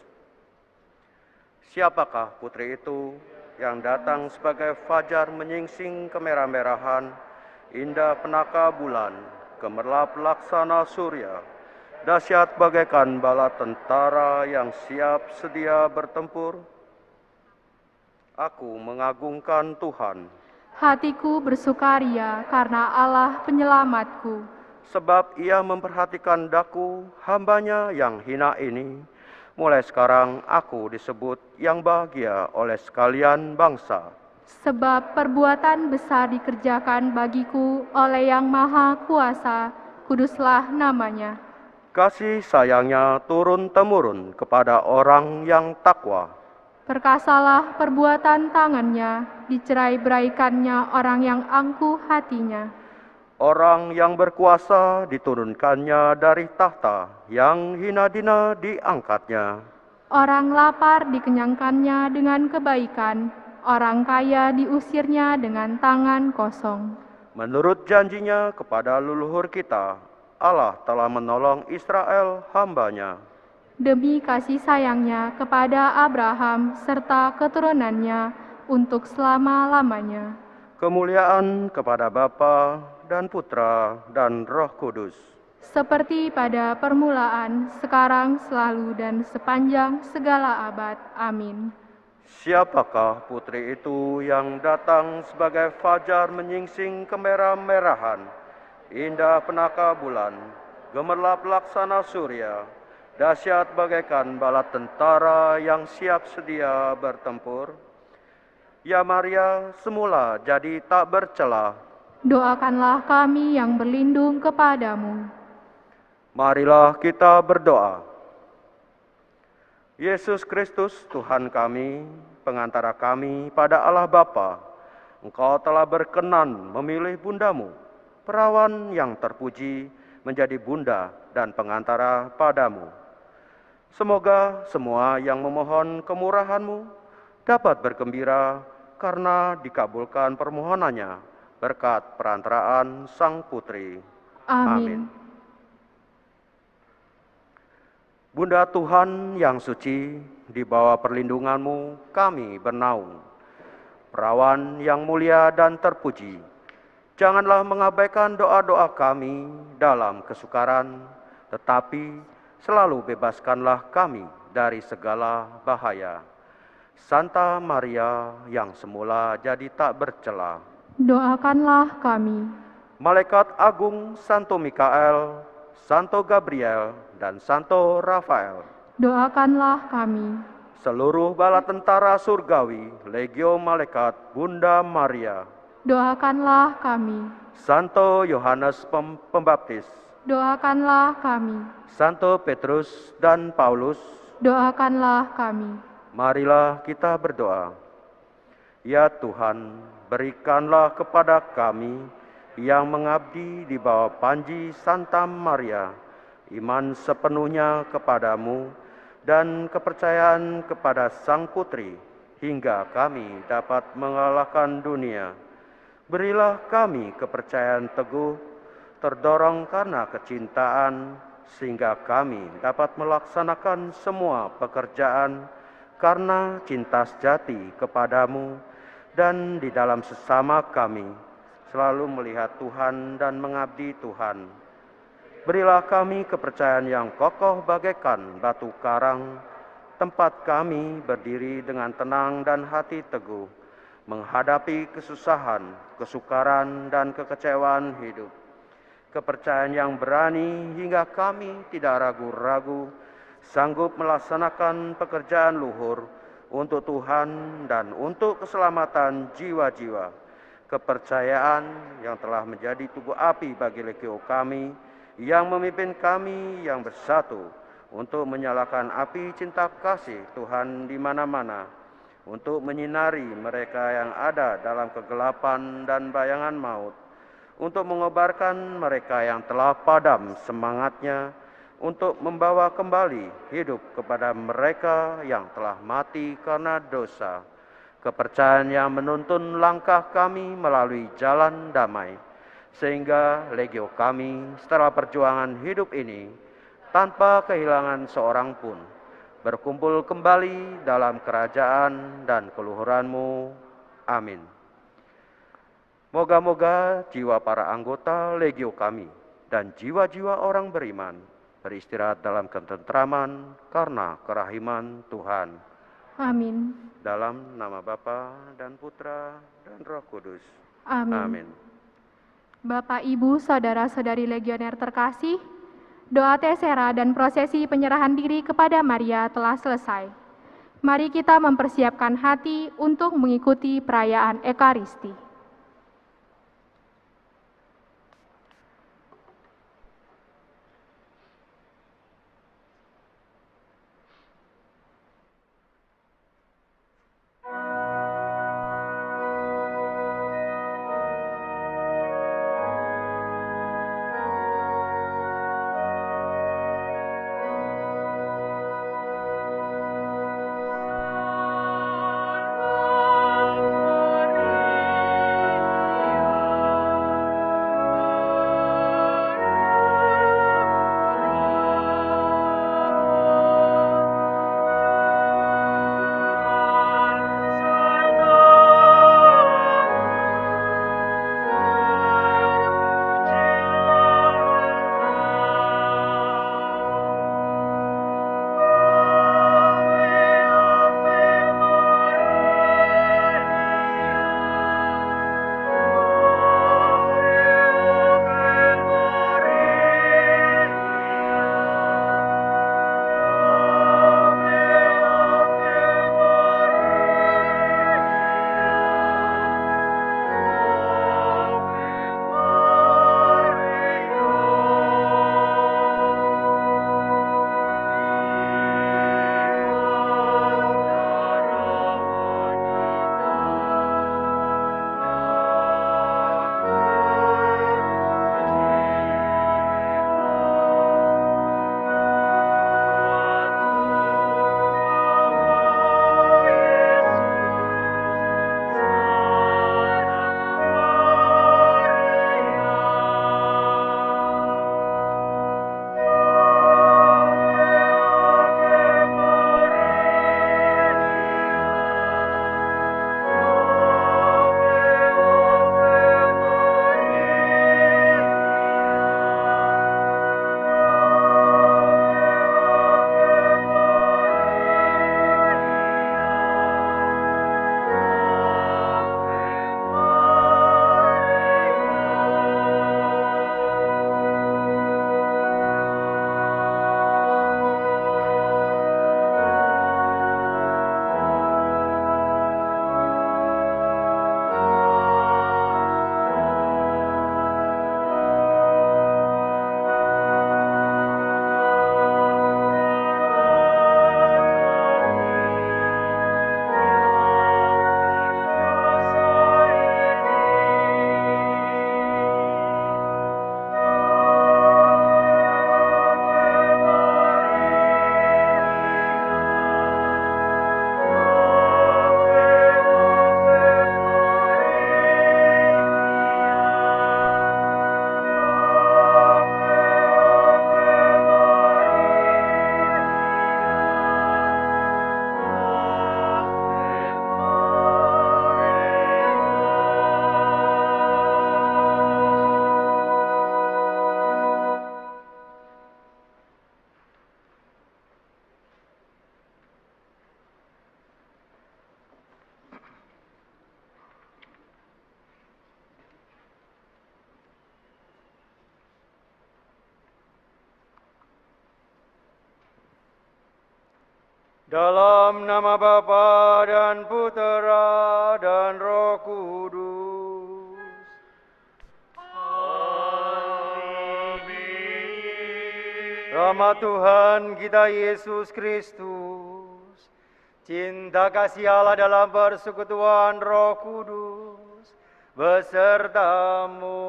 Siapakah putri itu yang datang sebagai fajar menyingsing kemerah-merahan, indah penaka bulan, gemerlap laksana surya, dahsyat bagaikan bala tentara yang siap sedia bertempur? Aku mengagungkan Tuhan. Hatiku bersukaria karena Allah penyelamatku. Sebab Ia memperhatikan daku, hambanya yang hina ini. Mulai sekarang aku disebut yang bahagia oleh sekalian bangsa. Sebab perbuatan besar dikerjakan bagiku oleh Yang Maha Kuasa, kuduslah namanya. Kasih sayangnya turun-temurun kepada orang yang takwa. Perkasalah perbuatan tangannya, dicerai-beraikannya orang yang angkuh hatinya. Orang yang berkuasa diturunkannya dari tahta, yang hina-dina diangkatnya. Orang lapar dikenyangkannya dengan kebaikan, orang kaya diusirnya dengan tangan kosong. Menurut janjinya kepada leluhur kita, Allah telah menolong Israel hambanya. Demi kasih sayangnya kepada Abraham serta keturunannya untuk selama-lamanya. Kemuliaan kepada Bapa dan Putra dan Roh Kudus. Seperti pada permulaan, sekarang, selalu, dan sepanjang segala abad. Amin. Siapakah putri itu yang datang sebagai fajar menyingsing kemerah-merahan, indah penaka bulan, gemerlap laksana surya, dahsyat bagaikan bala tentara yang siap sedia bertempur? Ya Maria, semula jadi tak bercela. Doakanlah kami yang berlindung kepadamu. Marilah kita berdoa. Yesus Kristus, Tuhan kami, pengantara kami pada Allah Bapa, Engkau telah berkenan memilih bundamu, perawan yang terpuji, menjadi bunda dan pengantara padamu. Semoga semua yang memohon kemurahan-Mu dapat bergembira karena dikabulkan permohonannya berkat perantaraan Sang Putri. Amin. Bunda Tuhan yang suci, di bawah perlindungan-Mu kami bernaung. Perawan yang mulia dan terpuji, janganlah mengabaikan doa-doa kami dalam kesukaran, tetapi selalu bebaskanlah kami dari segala bahaya. Santa Maria yang semula jadi tak bercela, Doakanlah kami. Malaikat Agung Santo Mikael, Santo Gabriel, dan Santo Rafael, Doakanlah kami. seluruh bala tentara surgawi, legio malaikat, Bunda Maria, Doakanlah kami. Santo Yohanes Pembaptis, Doakanlah kami. Santo Petrus dan Paulus, Doakanlah kami. marilah kita berdoa. Ya Tuhan, berikanlah kepada kami yang mengabdi di bawah panji Santa Maria, iman sepenuhnya kepadamu dan kepercayaan kepada Sang Putri, hingga kami dapat mengalahkan dunia. Berilah kami kepercayaan teguh, terdorong karena kecintaan, sehingga kami dapat melaksanakan semua pekerjaan karena cinta sejati kepadamu, dan di dalam sesama kami selalu melihat Tuhan dan mengabdi Tuhan. Berilah kami kepercayaan yang kokoh bagaikan batu karang, tempat kami berdiri dengan tenang dan hati teguh, menghadapi kesusahan, kesukaran, dan kekecewaan hidup. Kepercayaan yang berani hingga kami tidak ragu-ragu, sanggup melaksanakan pekerjaan luhur untuk Tuhan dan untuk keselamatan jiwa-jiwa. Kepercayaan yang telah menjadi tubuh api bagi legio kami, yang memimpin kami yang bersatu untuk menyalakan api cinta kasih Tuhan di mana-mana, untuk menyinari mereka yang ada dalam kegelapan dan bayangan maut, untuk mengobarkan mereka yang telah padam semangatnya, untuk membawa kembali hidup kepada mereka yang telah mati karena dosa. Kepercayaan yang menuntun langkah kami melalui jalan damai, sehingga legio kami setelah perjuangan hidup ini, tanpa kehilangan seorang pun, berkumpul kembali dalam kerajaan dan keluhuran-Mu. Amin. Moga-moga jiwa para anggota legio kami dan jiwa-jiwa orang beriman beristirahat dalam ketentraman karena kerahiman Tuhan. Amin. Dalam nama Bapa dan Putra dan Roh Kudus. Amin. Amin. Bapak, Ibu, Saudara-saudari legioner terkasih, doa Tesera dan prosesi penyerahan diri kepada Maria telah selesai. Mari kita mempersiapkan hati untuk mengikuti perayaan Ekaristi. Salve Maria. Dalam nama Bapa dan Putera dan Roh Kudus. Amin. Rahmat Tuhan kita Yesus Kristus, cinta kasih Allah dalam persekutuan Roh Kudus besertamu.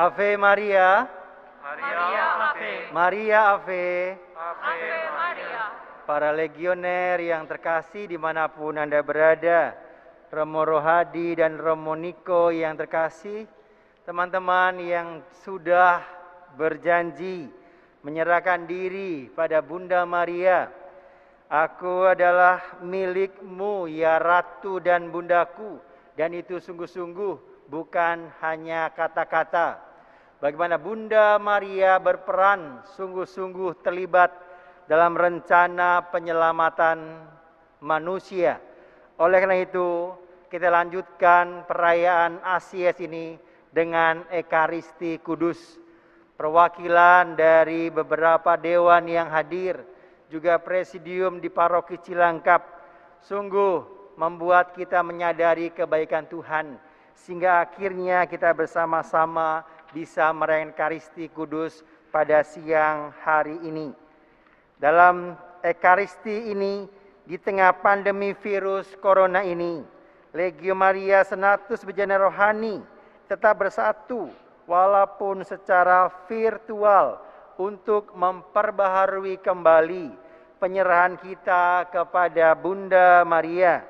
Ave Maria, Maria Ave, Maria Ave, Ave Maria. para legioner yang terkasih dimanapun Anda berada, Romo Rohadi dan Romo Niko yang terkasih, teman-teman yang sudah berjanji menyerahkan diri pada Bunda Maria. Aku adalah milikmu ya Ratu dan Bundaku, dan itu sungguh-sungguh bukan hanya kata-kata. Bagaimana Bunda Maria berperan sungguh-sungguh terlibat dalam rencana penyelamatan manusia. Oleh karena itu, kita lanjutkan perayaan Asies ini dengan Ekaristi Kudus. Perwakilan dari beberapa dewan yang hadir, juga presidium di Paroki Cilangkap, sungguh membuat kita menyadari kebaikan Tuhan, sehingga akhirnya kita bersama-sama bisa merayakan Ekaristi Kudus pada siang hari ini. Dalam Ekaristi ini, di tengah pandemi virus corona ini, Legio Maria Senatus Bejana Rohani tetap bersatu walaupun secara virtual untuk memperbaharui kembali penyerahan kita kepada Bunda Maria.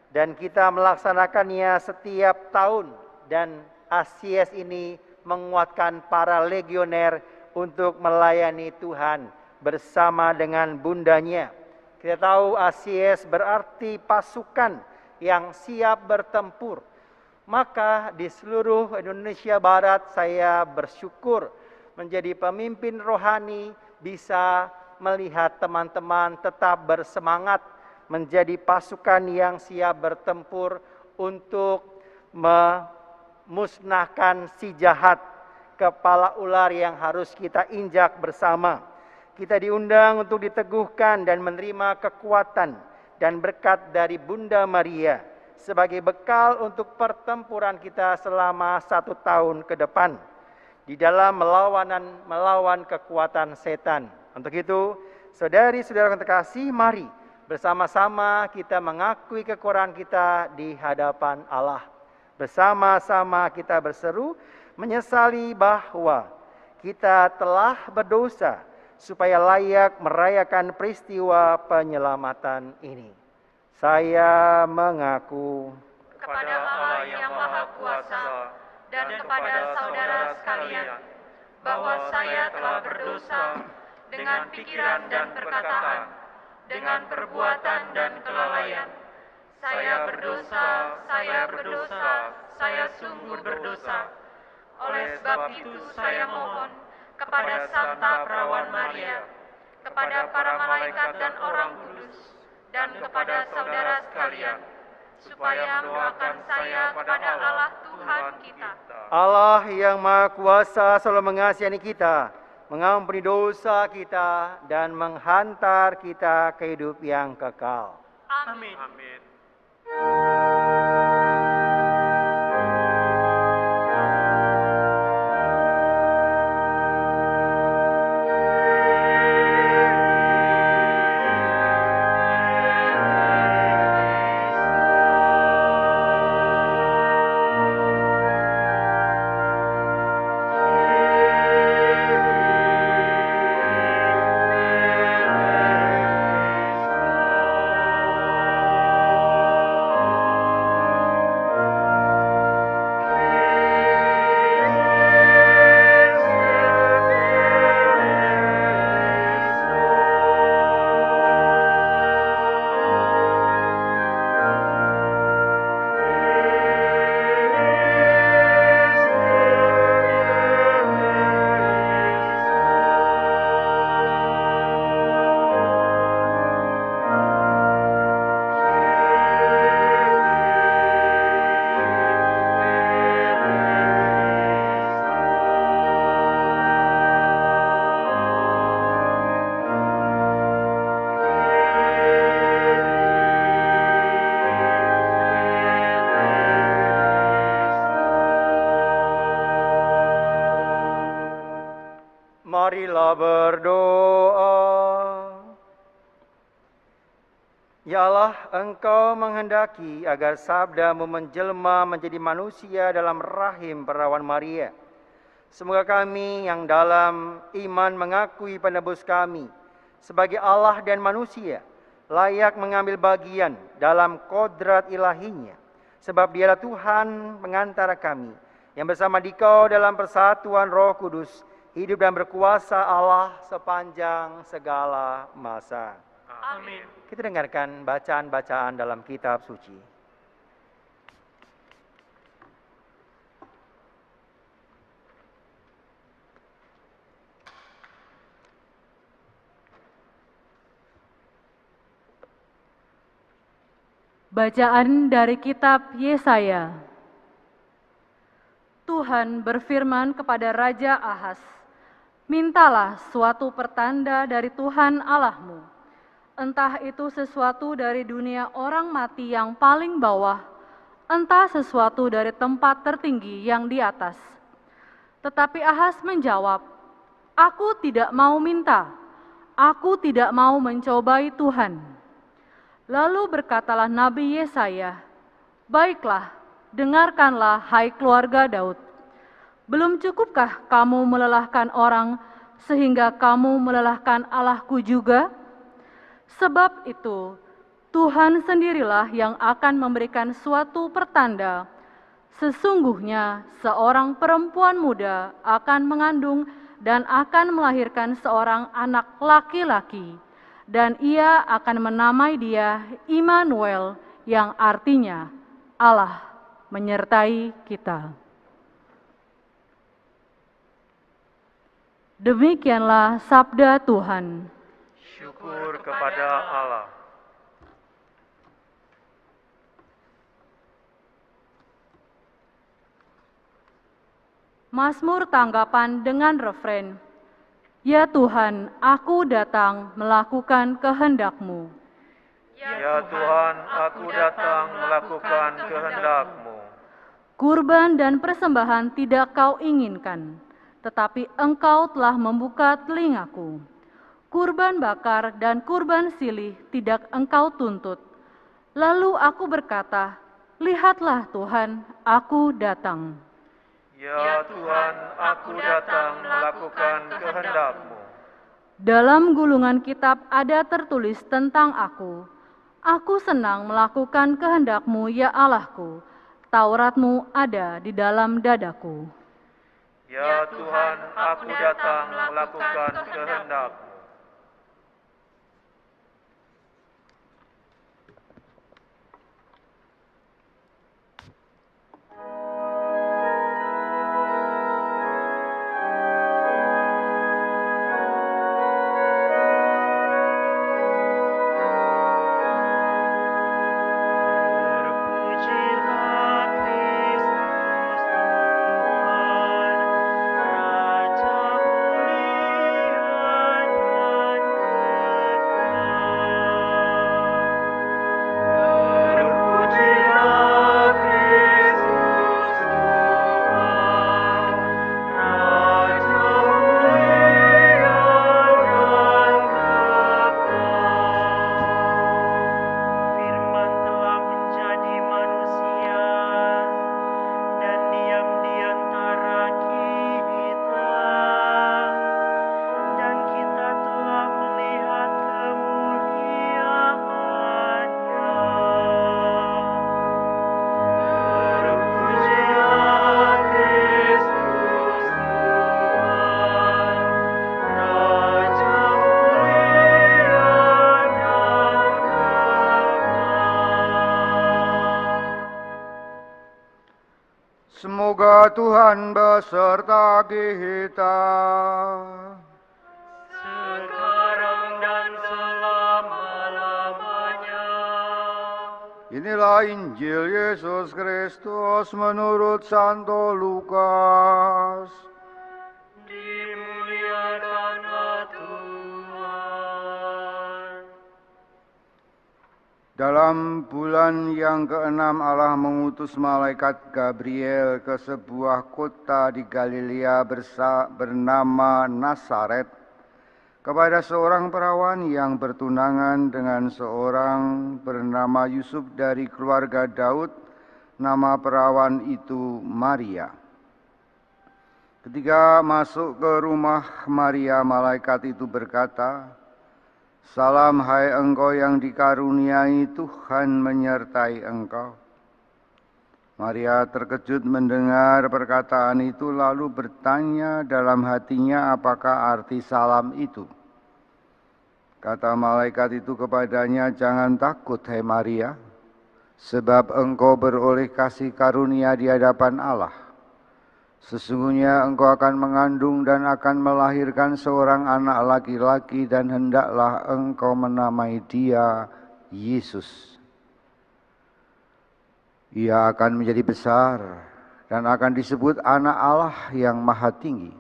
Dan kita melaksanakannya setiap tahun, dan Asies ini menguatkan para legioner untuk melayani Tuhan bersama dengan bundanya. Kita tahu Asies berarti pasukan yang siap bertempur. Maka di seluruh Indonesia Barat saya bersyukur menjadi pemimpin rohani bisa melihat teman-teman tetap bersemangat menjadi pasukan yang siap bertempur untuk musnahkan si jahat, kepala ular yang harus kita injak bersama. Kita diundang untuk diteguhkan dan menerima kekuatan dan berkat dari Bunda Maria sebagai bekal untuk pertempuran kita selama 1 tahun ke depan di dalam melawan kekuatan setan. Untuk itu, saudari-saudara yang terkasih, mari bersama-sama kita mengakui kekurangan kita di hadapan Allah. Bersama-sama kita berseru menyesali bahwa kita telah berdosa supaya layak merayakan peristiwa penyelamatan ini. Saya mengaku kepada Allah yang Maha Kuasa dan kepada saudara sekalian bahwa saya telah berdosa dengan pikiran dan perkataan, dengan perbuatan dan kelalaian. Saya berdosa, saya sungguh berdosa. Oleh sebab itu saya mohon kepada Santa Perawan Maria, kepada para malaikat dan orang kudus, dan kepada saudara sekalian, supaya mendoakan saya kepada Allah Tuhan kita. Allah yang Maha Kuasa selalu mengasihani kita, mengampuni dosa kita, dan menghantar kita ke hidup yang kekal. Amin. Marilah berdoa. Ya Allah, Engkau menghendaki agar sabda-Mu menjelma menjadi manusia dalam rahim perawan Maria. Semoga kami yang dalam iman mengakui penebus kami sebagai Allah dan manusia, layak mengambil bagian dalam kodrat ilahinya. Sebab Dialah Tuhan pengantara kami, yang bersama Dikau dalam persatuan Roh Kudus, hidup dan berkuasa Allah sepanjang segala masa. Amin. Kita dengarkan bacaan-bacaan dalam kitab suci. Bacaan dari kitab Yesaya. Tuhan berfirman kepada Raja Ahaz, "Mintalah suatu pertanda dari Tuhan Allahmu, entah itu sesuatu dari dunia orang mati yang paling bawah, entah sesuatu dari tempat tertinggi yang di atas." Tetapi Ahaz menjawab, "Aku tidak mau minta, aku tidak mau mencobai Tuhan." Lalu berkatalah Nabi Yesaya, "Baiklah, dengarkanlah hai keluarga Daud. Belum cukupkah kamu melelahkan orang sehingga kamu melelahkan Allahku juga? Sebab itu, Tuhan sendirilah yang akan memberikan suatu pertanda. Sesungguhnya seorang perempuan muda akan mengandung dan akan melahirkan seorang anak laki-laki. Dan ia akan menamai dia Immanuel, yang artinya Allah menyertai kita." Demikianlah sabda Tuhan. Syukur kepada Allah. Mazmur tanggapan dengan refren, "Ya Tuhan, aku datang melakukan kehendak-Mu." Ya Tuhan, aku datang melakukan kehendak-Mu. Kurban dan persembahan tidak Kau inginkan, tetapi Engkau telah membuka telingaku. Kurban bakar dan kurban silih tidak Engkau tuntut. Lalu aku berkata, "Lihatlah Tuhan, aku datang." Ya Tuhan, aku datang melakukan kehendak-Mu. Dalam gulungan kitab ada tertulis tentang aku. Aku senang melakukan kehendak-Mu, ya Allahku. Taurat-Mu ada di dalam dadaku. Ya Tuhan, aku datang melakukan kehendak-Mu. Semoga Tuhan beserta kita. Sekarang dan selama-lamanya. Inilah Injil Yesus Kristus menurut Santo Lukas. Dimuliakanlah Tuhan. Dalam bulan yang ke-6 Allah mengutus malaikat Gabriel ke sebuah kota di Galilea bernama Nazaret kepada seorang perawan yang bertunangan dengan seorang bernama Yusuf dari keluarga Daud. Nama perawan itu Maria. Ketika masuk ke rumah Maria, malaikat itu berkata, "Salam hai engkau yang dikaruniai, Tuhan menyertai engkau." Maria terkejut mendengar perkataan itu, lalu bertanya dalam hatinya apakah arti salam itu. Kata malaikat itu kepadanya, "Jangan takut hai Maria, sebab engkau beroleh kasih karunia di hadapan Allah. Sesungguhnya engkau akan mengandung dan akan melahirkan seorang anak laki-laki, dan hendaklah engkau menamai dia Yesus. Ia akan menjadi besar dan akan disebut anak Allah yang Maha Tinggi.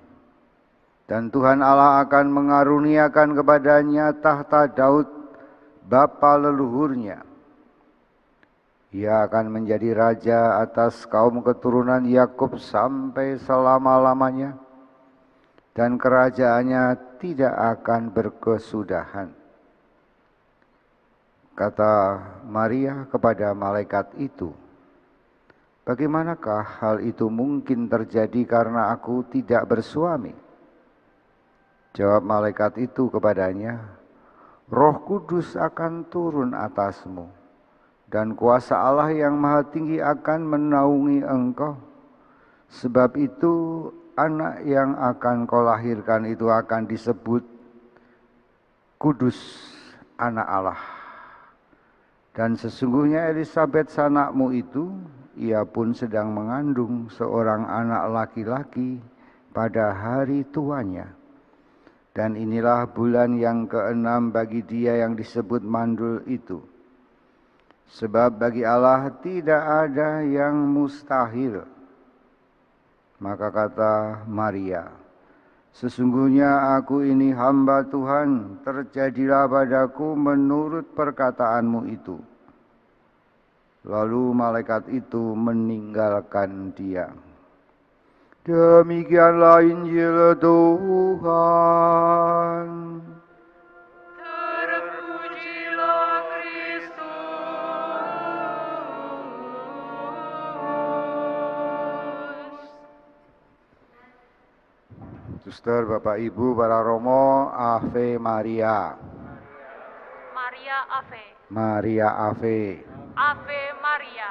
Dan Tuhan Allah akan mengaruniakan kepadanya tahta Daud, bapa leluhurnya. Ia akan menjadi raja atas kaum keturunan Yakub sampai selama-lamanya, dan kerajaannya tidak akan berkesudahan." Kata Maria kepada malaikat itu, "Bagaimanakah hal itu mungkin terjadi karena aku tidak bersuami?" Jawab malaikat itu kepadanya, "Roh Kudus akan turun atasmu, dan kuasa Allah yang Maha Tinggi akan menaungi engkau. Sebab itu anak yang akan kau lahirkan itu akan disebut Kudus, anak Allah. Dan sesungguhnya Elisabet sanakmu itu, ia pun sedang mengandung seorang anak laki-laki pada hari tuanya. Dan inilah bulan yang ke-6 bagi dia yang disebut mandul itu. Sebab bagi Allah tidak ada yang mustahil." Maka kata Maria, "Sesungguhnya aku ini hamba Tuhan, terjadilah padaku menurut perkataanmu itu." Lalu malaikat itu meninggalkan dia. Demikianlah Injil Tuhan. Suster, Bapak, Ibu, para Romo, Ave Maria. Maria Ave. Maria Ave. Ave Maria.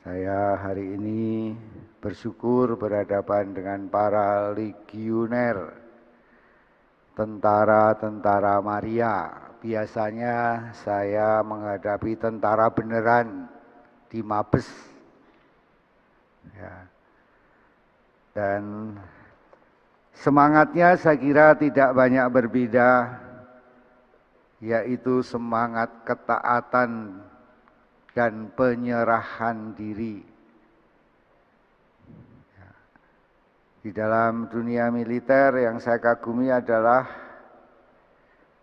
Saya hari ini bersyukur berhadapan dengan para legioner, tentara-tentara Maria. Biasanya saya menghadapi tentara beneran di Mabes. Ya. Dan semangatnya saya kira tidak banyak berbeda, yaitu semangat ketaatan dan penyerahan diri. Di dalam dunia militer yang saya kagumi adalah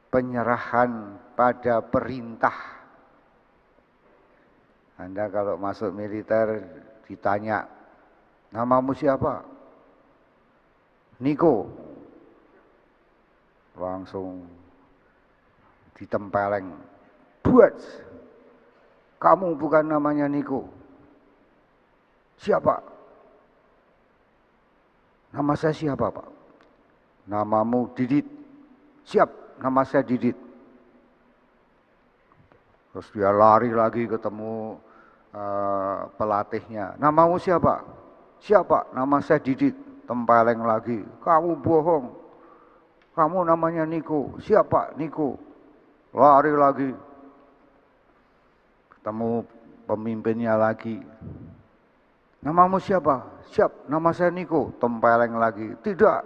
penyerahan pada perintah. Anda kalau masuk militer ditanya, "Namamu siapa?" "Niko." Langsung ditempeleng. "Buat, kamu bukan namanya Niko." "Siapa?" "Nama saya siapa, Pak?" "Namamu Didit." "Siap, nama saya Didit." Terus dia lari lagi ketemu pelatihnya. "Namamu siapa?" "Siapa? Nama saya Didit." Tempeleng lagi. "Kamu bohong. Kamu namanya Niko." "Siapa? Niko." Lari lagi. Ketemu pemimpinnya lagi. "Namamu siapa?" "Siap, nama saya Niko." Tempeleng lagi. "Tidak,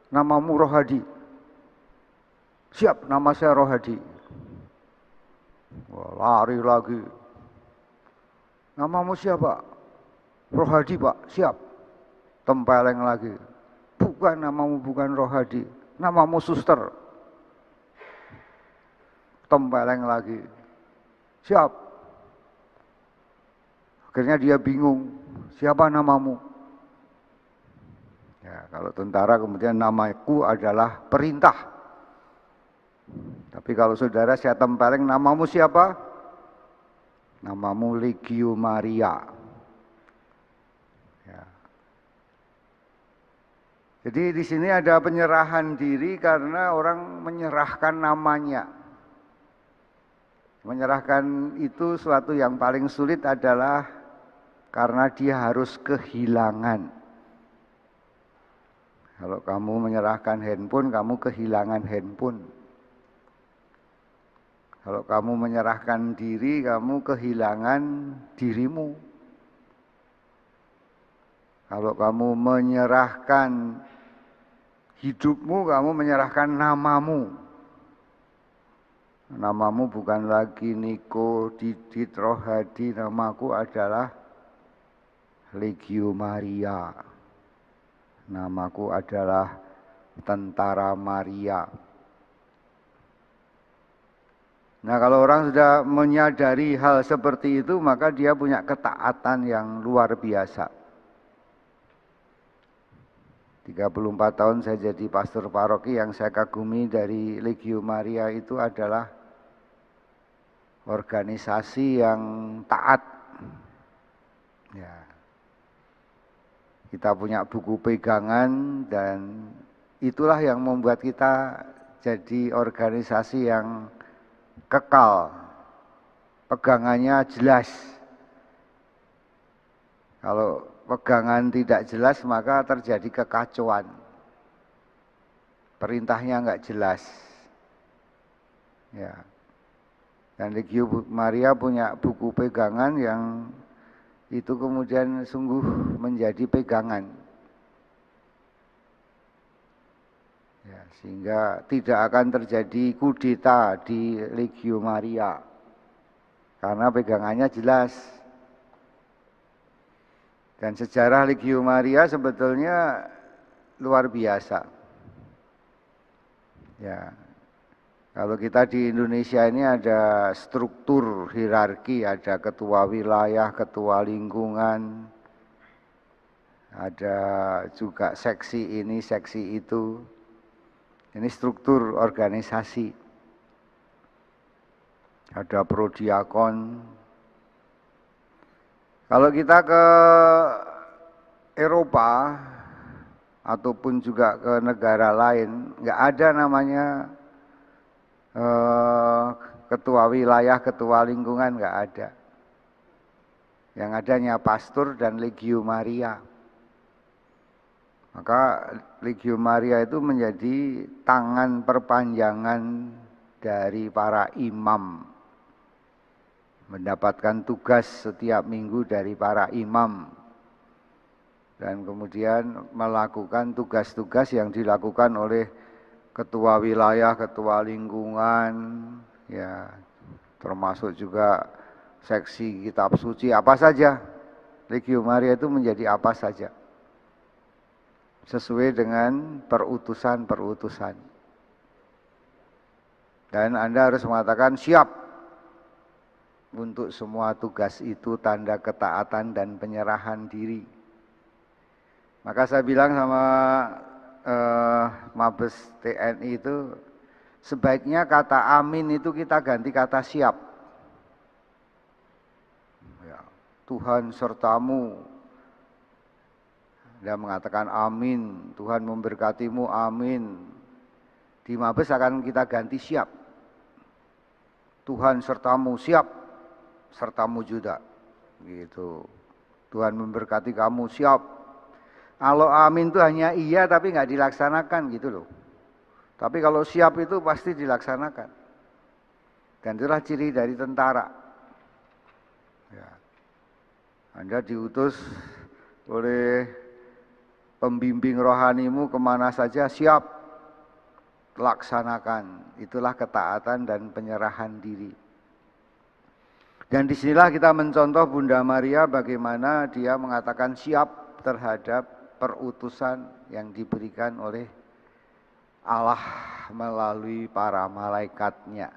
namamu Rohadi." "Siap, nama saya Rohadi." Wah, lari lagi. "Namamu siapa?" "Rohadi, Pak." "Siap." Tempeleng lagi. "Bukan, namamu bukan Rohadi. Namamu Suster." Tempeleng lagi. siap. Akhirnya dia bingung, siapa namamu? Ya, kalau tentara kemudian namaku adalah perintah. Tapi kalau saudara saya tempeleng, namamu siapa? Namamu Legio Maria. Ya. Jadi di sini ada penyerahan diri karena orang menyerahkan namanya. Menyerahkan itu suatu yang paling sulit adalah karena dia harus kehilangan. Kalau kamu menyerahkan handphone, kamu kehilangan handphone. Kalau kamu menyerahkan diri, kamu kehilangan dirimu. Kalau kamu menyerahkan hidupmu, kamu menyerahkan namamu. Namamu bukan lagi Niko, Didit, Rohadi, namaku adalah Legio Maria. Namaku adalah Tentara Maria. Nah, kalau orang sudah menyadari hal seperti itu, maka dia punya ketaatan yang luar biasa. 34 tahun saya jadi pastor paroki, yang saya kagumi dari Legio Maria itu adalah organisasi yang taat. Ya. Kita punya buku pegangan dan itulah yang membuat kita jadi organisasi yang kekal, pegangannya jelas. Kalau pegangan tidak jelas maka terjadi kekacauan. Perintahnya enggak jelas. Ya. Dan Legio Maria punya buku pegangan yang itu kemudian sungguh menjadi pegangan. Ya, sehingga tidak akan terjadi kudeta di Legio Maria karena pegangannya jelas. Dan sejarah Legio Maria sebetulnya luar biasa. Ya, kalau kita di Indonesia ini ada struktur hierarki, ada ketua wilayah, ketua lingkungan, ada juga seksi ini, seksi itu. Ini struktur organisasi. Ada prodiakon. Kalau kita ke Eropa ataupun juga ke negara lain, nggak ada namanya ketua wilayah, ketua lingkungan, nggak ada. Yang adanya pastor dan Legio Maria. Maka Legio Maria itu menjadi tangan perpanjangan dari para imam. Mendapatkan tugas setiap minggu dari para imam. Dan kemudian melakukan tugas-tugas yang dilakukan oleh ketua wilayah, ketua lingkungan, ya, termasuk juga seksi kitab suci, apa saja. Legio Maria itu menjadi apa saja. Sesuai dengan perutusan-perutusan. Dan Anda harus mengatakan siap untuk semua tugas itu, tanda ketaatan dan penyerahan diri. Maka saya bilang sama Mabes TNI itu, sebaiknya kata amin itu kita ganti kata siap. Ya, Tuhan sertamu. Dia mengatakan amin, Tuhan memberkatimu, amin. Di Mabes akan kita ganti siap. Tuhan sertamu, siap, sertamu juga. Gitu. Tuhan memberkati kamu, siap. Kalau amin itu hanya iya tapi nggak dilaksanakan gitu loh. Tapi kalau siap itu pasti dilaksanakan. Dan itulah ciri dari tentara. Ya. Anda diutus oleh pembimbing rohanimu kemana saja, siap, laksanakan. Itulah ketaatan dan penyerahan diri. Dan disinilah kita mencontoh Bunda Maria bagaimana dia mengatakan siap terhadap perutusan yang diberikan oleh Allah melalui para malaikatnya.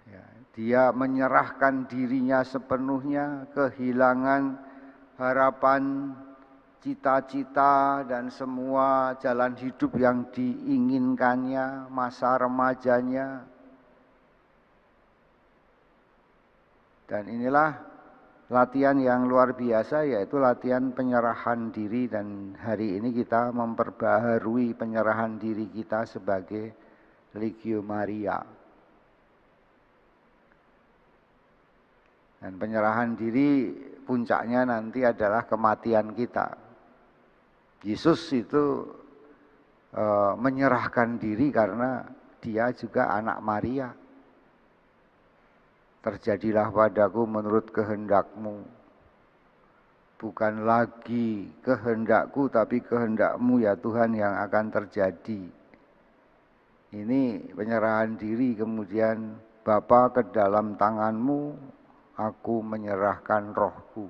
Ya, dia menyerahkan dirinya sepenuhnya, kehilangan harapan, cita-cita, dan semua jalan hidup yang diinginkannya, masa remajanya. Dan inilah latihan yang luar biasa, yaitu latihan penyerahan diri, dan hari ini kita memperbaharui penyerahan diri kita sebagai Legio Maria. Dan penyerahan diri puncaknya nanti adalah kematian kita. Yesus itu menyerahkan diri karena dia juga anak Maria. Terjadilah padaku menurut kehendakmu. Bukan lagi kehendakku, tapi kehendakmu ya Tuhan yang akan terjadi. Ini penyerahan diri, kemudian Bapa, ke dalam tanganmu aku menyerahkan rohku.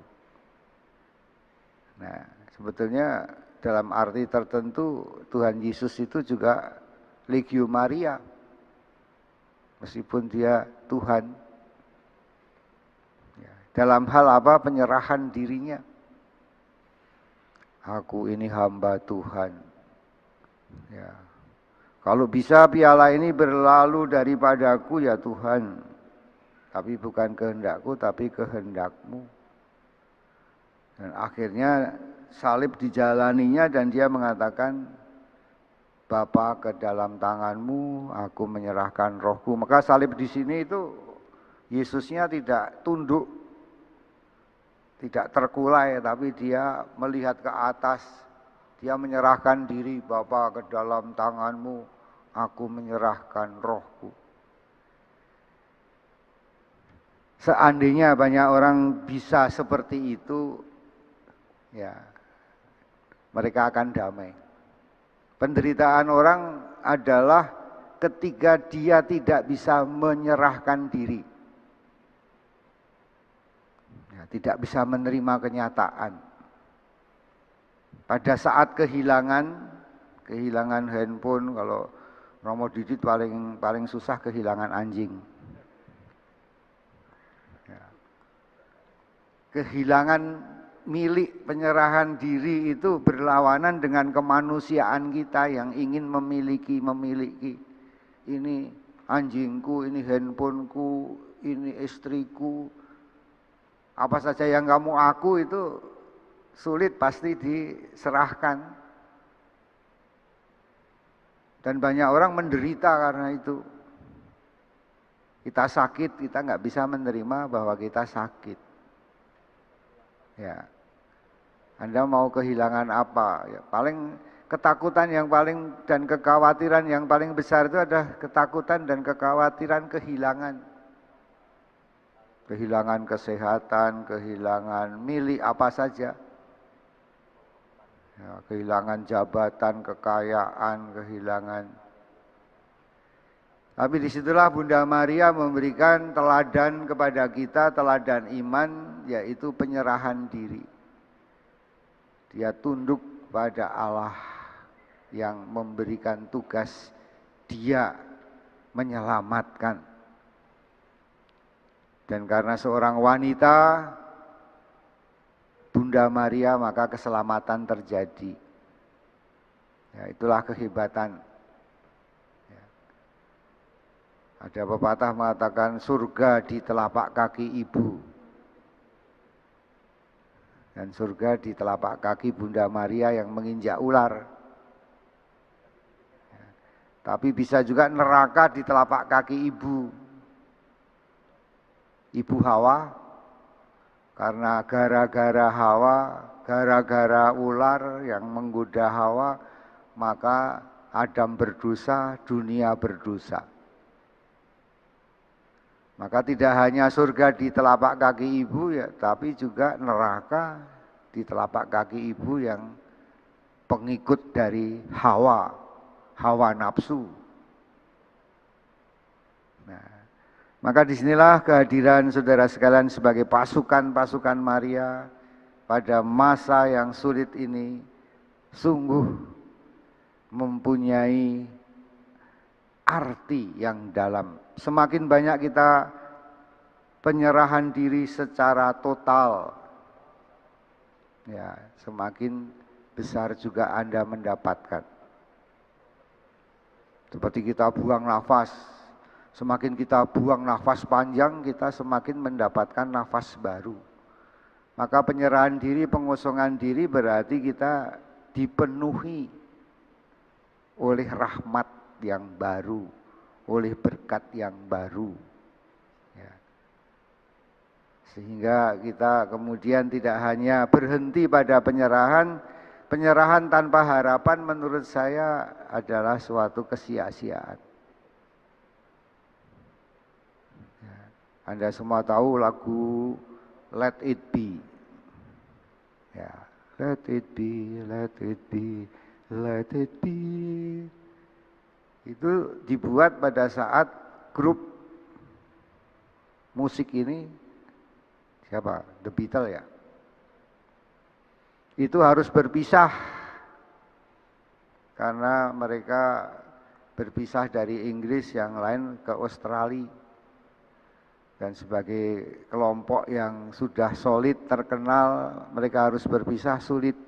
Nah, sebetulnya dalam arti tertentu Tuhan Yesus itu juga Legio Maria. Meskipun dia Tuhan. Dalam hal apa? Penyerahan dirinya. Aku ini hamba Tuhan. Ya. Kalau bisa piala ini berlalu daripadaku ya Tuhan. Tapi bukan kehendakku, tapi kehendakmu. Dan akhirnya salib dijalaninya dan dia mengatakan, Bapa, ke dalam tanganmu aku menyerahkan rohku. Maka salib di sini itu Yesusnya tidak tunduk, tidak terkulai, tapi dia melihat ke atas. Dia menyerahkan diri, Bapa, ke dalam tanganmu aku menyerahkan rohku. Seandainya banyak orang bisa seperti itu, ya mereka akan damai. Penderitaan orang adalah ketika dia tidak bisa menyerahkan diri. Ya, tidak bisa menerima kenyataan. Pada saat kehilangan handphone, kalau Romo Didit paling susah kehilangan anjing. Ya. Kehilangan milik, penyerahan diri itu berlawanan dengan kemanusiaan kita yang ingin memiliki. Ini anjingku, ini handphoneku, ini istriku. Apa saja yang kamu aku itu sulit pasti diserahkan. Dan banyak orang menderita karena itu. Kita sakit, kita nggak bisa menerima bahwa kita sakit. Ya, Anda mau kehilangan apa? Ya, paling ketakutan yang paling dan kekhawatiran yang paling besar itu adalah ketakutan dan kekhawatiran kehilangan. Kehilangan kesehatan, kehilangan milik apa saja. Ya, kehilangan jabatan, kekayaan, kehilangan. Tapi disitulah Bunda Maria memberikan teladan kepada kita, teladan iman, yaitu penyerahan diri. Dia tunduk pada Allah yang memberikan tugas dia menyelamatkan. Dan karena seorang wanita, Bunda Maria, maka keselamatan terjadi. Ya, itulah kehebatan. Ya. Ada pepatah mengatakan surga di telapak kaki ibu. Dan surga di telapak kaki Bunda Maria yang menginjak ular. Ya. Tapi bisa juga neraka di telapak kaki ibu. Ibu Hawa, karena gara-gara Hawa, gara-gara ular yang menggoda Hawa, maka Adam berdosa, dunia berdosa. Maka tidak hanya surga di telapak kaki ibu ya, tapi juga neraka di telapak kaki ibu yang pengikut dari Hawa, hawa nafsu. Nah, maka disinilah kehadiran saudara sekalian sebagai pasukan-pasukan Maria pada masa yang sulit ini sungguh mempunyai arti yang dalam. Semakin banyak kita penyerahan diri secara total, ya, semakin besar juga Anda mendapatkan. Seperti kita buang nafas, semakin kita buang nafas panjang, kita semakin mendapatkan nafas baru. Maka penyerahan diri, pengosongan diri berarti kita dipenuhi oleh rahmat yang baru, oleh berkat yang baru. Ya. Sehingga kita kemudian tidak hanya berhenti pada penyerahan. Penyerahan tanpa harapan menurut saya adalah suatu kesia-siaan. Ya. Anda semua tahu lagu Let It Be. Ya, let it be, let it be, let it be. Itu dibuat pada saat grup musik ini, siapa? The Beatles ya. Itu harus berpisah karena mereka berpisah dari Inggris, yang lain ke Australia. Dan sebagai kelompok yang sudah solid, terkenal, mereka harus berpisah, sulit.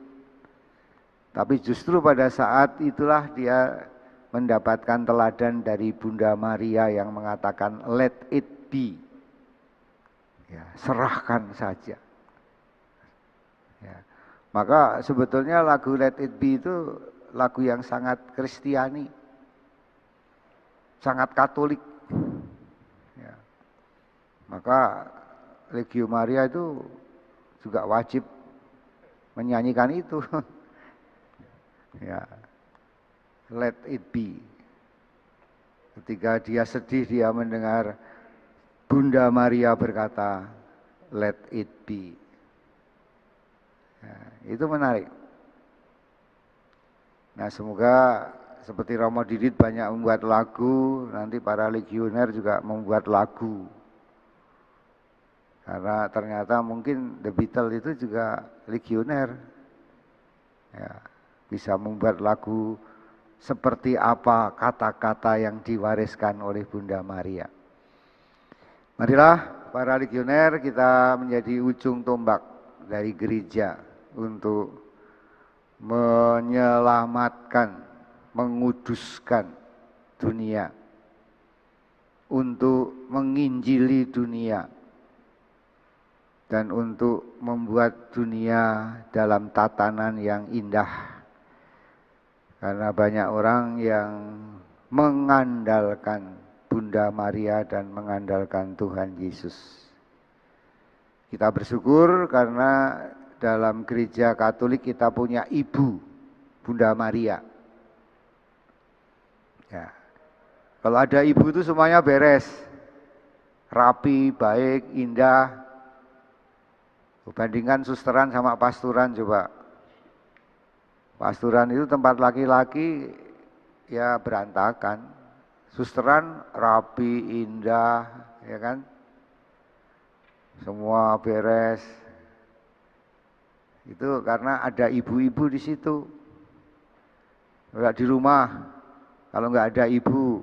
Tapi justru pada saat itulah dia mendapatkan teladan dari Bunda Maria yang mengatakan let it be. Ya, serahkan saja. Ya. Maka sebetulnya lagu Let It Be itu lagu yang sangat Kristiani, sangat Katolik. Ya. Maka Legio Maria itu juga wajib menyanyikan itu. Ya. Let it be. Ketika dia sedih, dia mendengar Bunda Maria berkata, let it be. Ya, itu menarik. Nah, semoga seperti Romo Didit banyak membuat lagu, nanti para legioner juga membuat lagu. Karena ternyata mungkin The Beatles itu juga legioner. Ya, bisa membuat lagu seperti apa kata-kata yang diwariskan oleh Bunda Maria. Marilah para legioner kita menjadi ujung tombak dari gereja untuk menyelamatkan, menguduskan dunia, untuk menginjili dunia, dan untuk membuat dunia dalam tatanan yang indah. Karena banyak orang yang mengandalkan Bunda Maria dan mengandalkan Tuhan Yesus. Kita bersyukur karena dalam gereja Katolik kita punya Ibu Bunda Maria. Ya. Kalau ada ibu itu semuanya beres. Rapi, baik, indah. Bandingkan susteran sama pasturan coba. Pasturan itu tempat laki-laki ya berantakan. Susteran rapi, indah, ya kan? Semua beres. Itu karena ada ibu-ibu di situ. Enggak di rumah, kalau enggak ada ibu,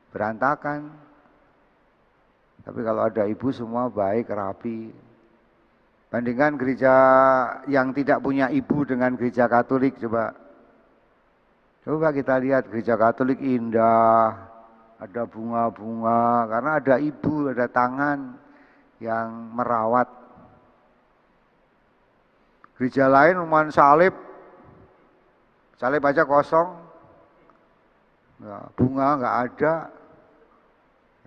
berantakan. Tapi kalau ada ibu semua baik, rapi. Bandingkan gereja yang tidak punya ibu dengan gereja Katolik, coba. Coba kita lihat gereja Katolik indah, ada bunga-bunga, karena ada ibu, ada tangan yang merawat. Gereja lain cuma salib aja kosong, ya, bunga nggak ada.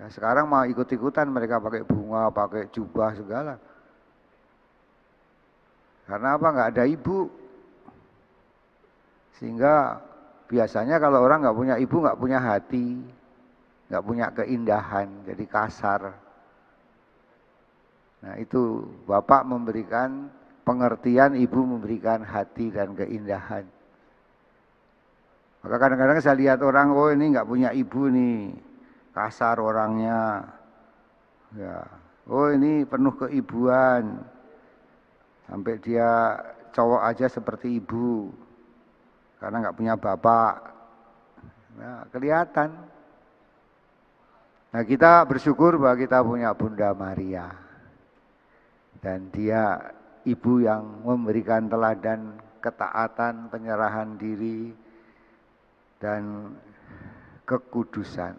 Ya, sekarang mau ikut-ikutan mereka pakai bunga, pakai jubah segala. Karena apa? Nggak ada ibu. Sehingga biasanya kalau orang nggak punya ibu, nggak punya hati, nggak punya keindahan, jadi kasar. Nah itu Bapak memberikan pengertian, Ibu memberikan hati dan keindahan. Maka kadang-kadang saya lihat orang, oh ini nggak punya ibu nih, kasar orangnya. Ya, oh ini penuh keibuan, sampai dia cowok aja seperti ibu, karena nggak punya bapak. Nah, kelihatan. Nah, kita bersyukur bahwa kita punya Bunda Maria. Dan dia ibu yang memberikan teladan ketaatan, penyerahan diri, dan kekudusan.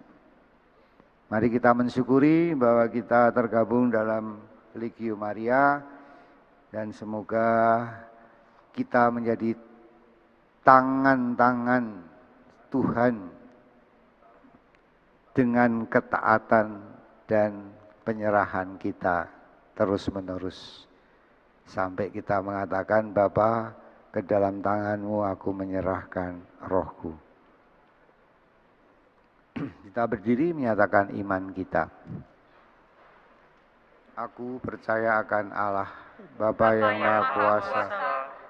Mari kita mensyukuri bahwa kita tergabung dalam Legio Maria, dan semoga kita menjadi tangan-tangan Tuhan dengan ketaatan dan penyerahan kita terus-menerus. Sampai kita mengatakan, Bapa, ke dalam tangan-Mu aku menyerahkan rohku. Kita berdiri menyatakan iman kita. Aku percaya akan Allah, Bapa yang Maha Kuasa,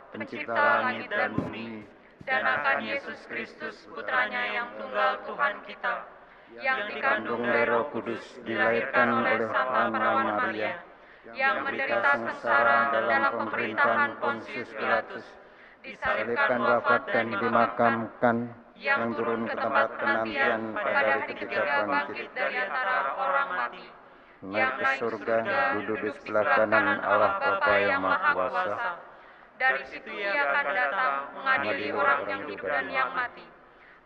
Pencipta langit dan bumi, dan akan Yesus Kristus, Putranya yang tunggal Tuhan kita, yang dikandung dari Roh Kudus, dilahirkan oleh Santa Maria, yang menderita sengsara dalam pemerintahan Pontius Pilatus, disalibkan, wafat dan dimakamkan, yang turun ke tempat penantian pada hari ketiga bangkit dari antara orang mati, naik ke surga, duduk di sebelah kanan Allah Bapa yang Maha Kuasa. Dari situ Ia akan datang mengadili orang yang hidup dan yang mati.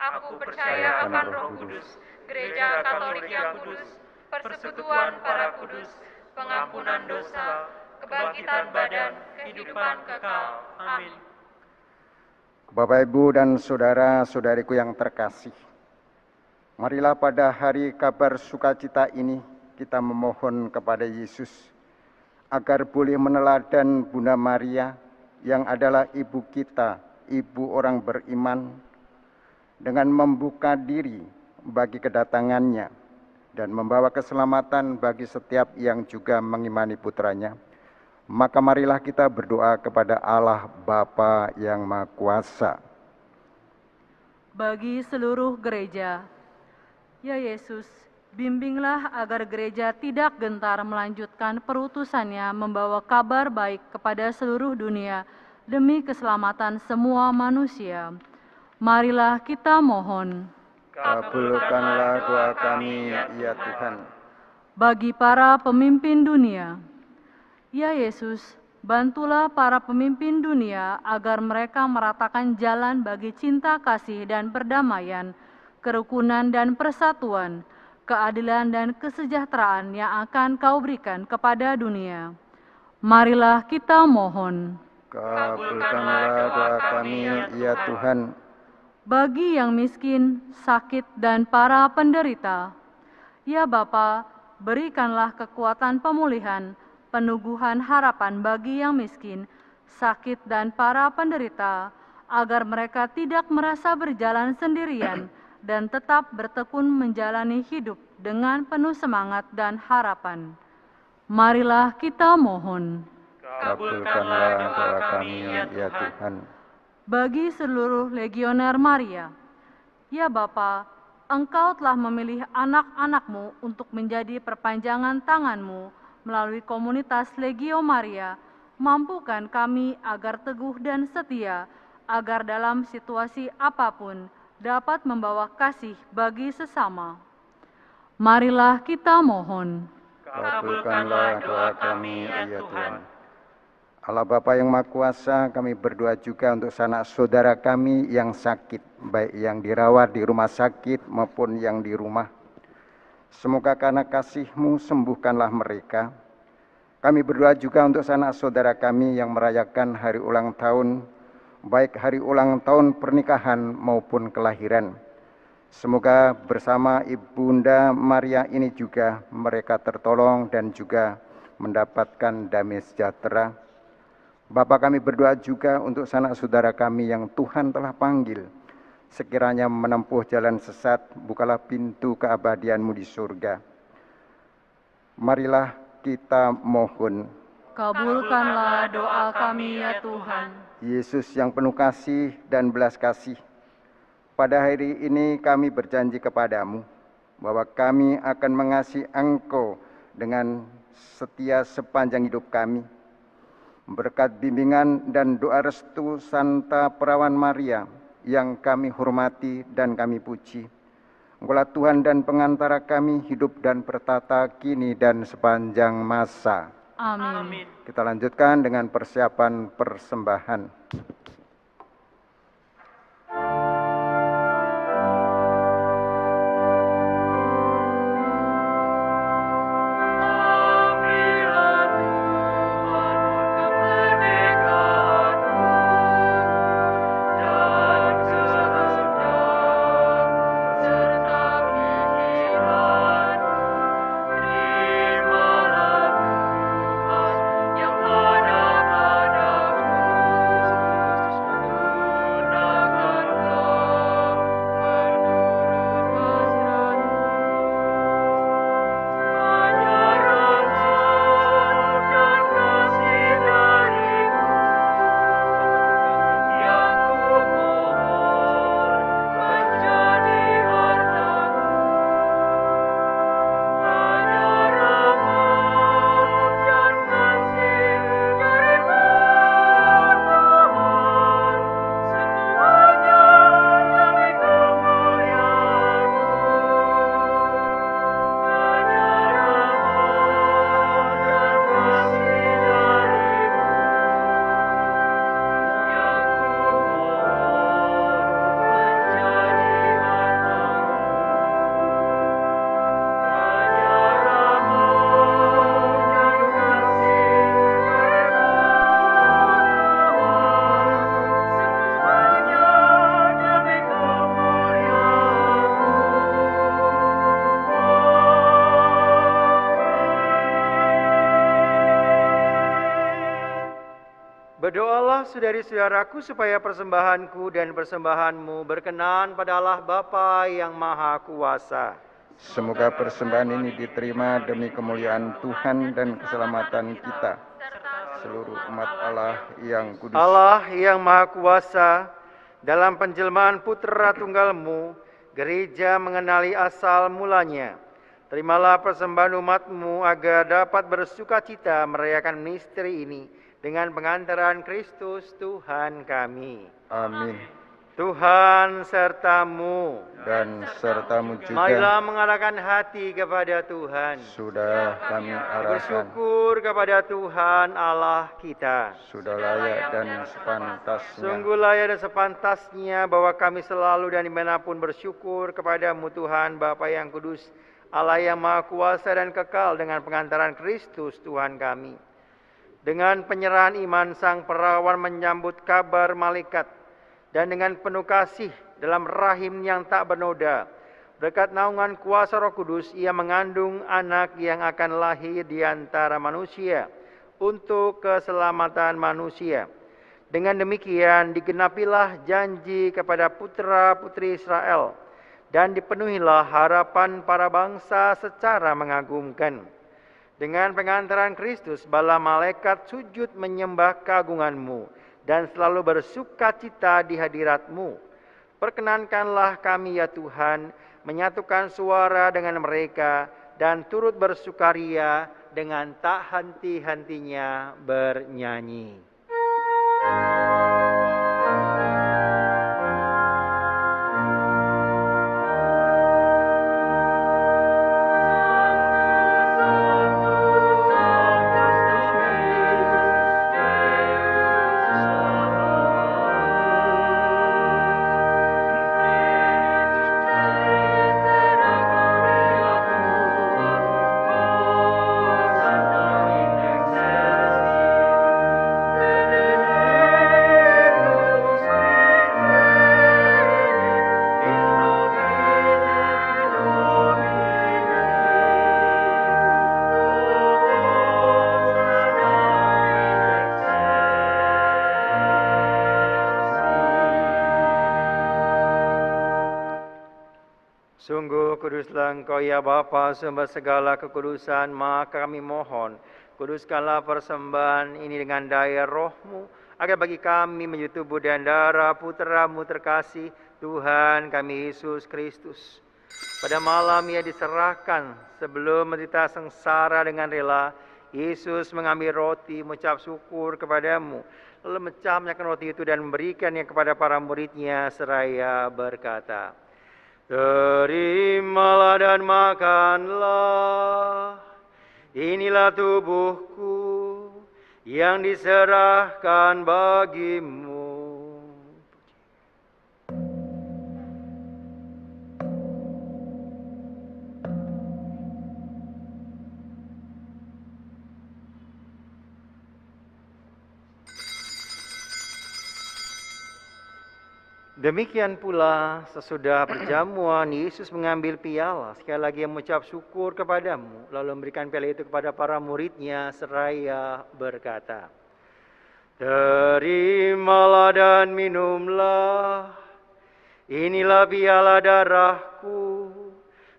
Aku percaya akan Roh Kudus, Gereja Katolik yang kudus, persekutuan para kudus, pengampunan dosa, kebangkitan badan, kehidupan kekal. Amin. Bapak, Ibu, dan saudara-saudariku yang terkasih, marilah pada hari kabar sukacita ini kita memohon kepada Yesus agar boleh meneladan Bunda Maria yang adalah ibu kita, ibu orang beriman, dengan membuka diri bagi kedatangannya dan membawa keselamatan bagi setiap yang juga mengimani putranya. Maka marilah kita berdoa kepada Allah Bapa yang Maha Kuasa. Bagi seluruh gereja, ya Yesus, bimbinglah agar gereja tidak gentar melanjutkan perutusannya membawa kabar baik kepada seluruh dunia demi keselamatan semua manusia. Marilah kita mohon. Kabulkanlah doa kami, ya Tuhan. Bagi para pemimpin dunia, ya Yesus, bantulah para pemimpin dunia agar mereka meratakan jalan bagi cinta kasih dan perdamaian, kerukunan dan persatuan, keadilan dan kesejahteraan yang akan Kau berikan kepada dunia. Marilah kita mohon. Kabulkanlah doa kami, ya Tuhan. Bagi yang miskin, sakit, dan para penderita, ya Bapa, berikanlah kekuatan pemulihan, penuguhan harapan bagi yang miskin, sakit, dan para penderita, agar mereka tidak merasa berjalan sendirian dan tetap bertekun menjalani hidup dengan penuh semangat dan harapan. Marilah kita mohon. Kabulkanlah doa kami, ya Tuhan. Bagi seluruh legioner Maria, ya Bapa, Engkau telah memilih anak-anak-Mu untuk menjadi perpanjangan tangan-Mu melalui komunitas Legio Maria. Mampukan kami agar teguh dan setia, agar dalam situasi apapun dapat membawa kasih bagi sesama. Marilah kita mohon. Kabulkanlah doa kami, ya Tuhan. Allah Bapa yang Maha Kuasa, kami berdoa juga untuk sanak saudara kami yang sakit, baik yang dirawat di rumah sakit maupun yang di rumah. Semoga karena kasih-Mu sembuhkanlah mereka. Kami berdoa juga untuk sanak saudara kami yang merayakan hari ulang tahun, baik hari ulang tahun pernikahan maupun kelahiran. Semoga bersama Ibunda Maria ini juga mereka tertolong dan juga mendapatkan damai sejahtera. Bapa, kami berdoa juga untuk sanak saudara kami yang Tuhan telah panggil. Sekiranya menempuh jalan sesat, bukalah pintu keabadian-Mu di surga. Marilah kita mohon. Kabulkanlah doa kami, ya Tuhan. Yesus yang penuh kasih dan belas kasih, pada hari ini kami berjanji kepadamu bahwa kami akan mengasihi Engkau dengan setia sepanjang hidup kami. Berkat bimbingan dan doa restu Santa Perawan Maria yang kami hormati dan kami puji, Engkaulah Tuhan dan pengantara kami, hidup dan bertata kini dan sepanjang masa. Amin. Kita lanjutkan dengan persiapan persembahan. Berdoalah saudari-saudaraku supaya persembahanku dan persembahanmu berkenan pada Allah Bapa yang Maha Kuasa. Semoga persembahan ini diterima demi kemuliaan Tuhan dan keselamatan kita, seluruh umat Allah yang kudus. Allah yang Maha Kuasa, dalam penjelmaan Putra Tunggal-Mu, gereja mengenali asal mulanya. Terimalah persembahan umat-Mu agar dapat bersukacita merayakan misteri ini dengan pengantaran Kristus Tuhan kami. Amin. Tuhan sertamu. Dan sertamu juga. Marilah mengarahkan hati kepada Tuhan. Sudah kami arahkan. Bersyukur kepada Tuhan Allah kita. Sudah layak dan sepantasnya. Sungguh layak dan sepantasnya bahwa kami selalu dan dimanapun bersyukur kepada-Mu Tuhan Bapa yang kudus, Allah yang Maha Kuasa dan kekal, dengan pengantaran Kristus Tuhan kami. Dengan penyerahan iman sang perawan menyambut kabar malaikat, dan dengan penuh kasih dalam rahim yang tak bernoda, berkat naungan kuasa Roh Kudus, ia mengandung anak yang akan lahir di antara manusia untuk keselamatan manusia. Dengan demikian digenapilah janji kepada putra-putri Israel, dan dipenuhilah harapan para bangsa secara mengagumkan. Dengan pengantaran Kristus, bala malaikat sujud menyembah keagungan-Mu dan selalu bersukacita di hadirat-Mu. Perkenankanlah kami ya Tuhan, menyatukan suara dengan mereka dan turut bersukaria dengan tak henti-hentinya bernyanyi. Sungguh kuduslah Engkau ya Bapa, sumber segala kekudusan, maka kami mohon, kuduskanlah persembahan ini dengan daya Roh-Mu, agar bagi kami menjadi tubuh dan darah Putra-Mu terkasih, Tuhan kami Yesus Kristus. Pada malam ia diserahkan sebelum menderita sengsara dengan rela, Yesus mengambil roti, mengucap syukur kepada-Mu, lalu memecah roti itu dan memberikannya kepada para murid-Nya seraya berkata, Terimalah dan makanlah, inilah tubuhku yang diserahkan bagimu. Demikian pula sesudah perjamuan, Yesus mengambil piala, sekali lagi yang mengucap syukur kepadamu, lalu memberikan piala itu kepada para muridnya, seraya berkata, terimalah dan minumlah, inilah piala darahku,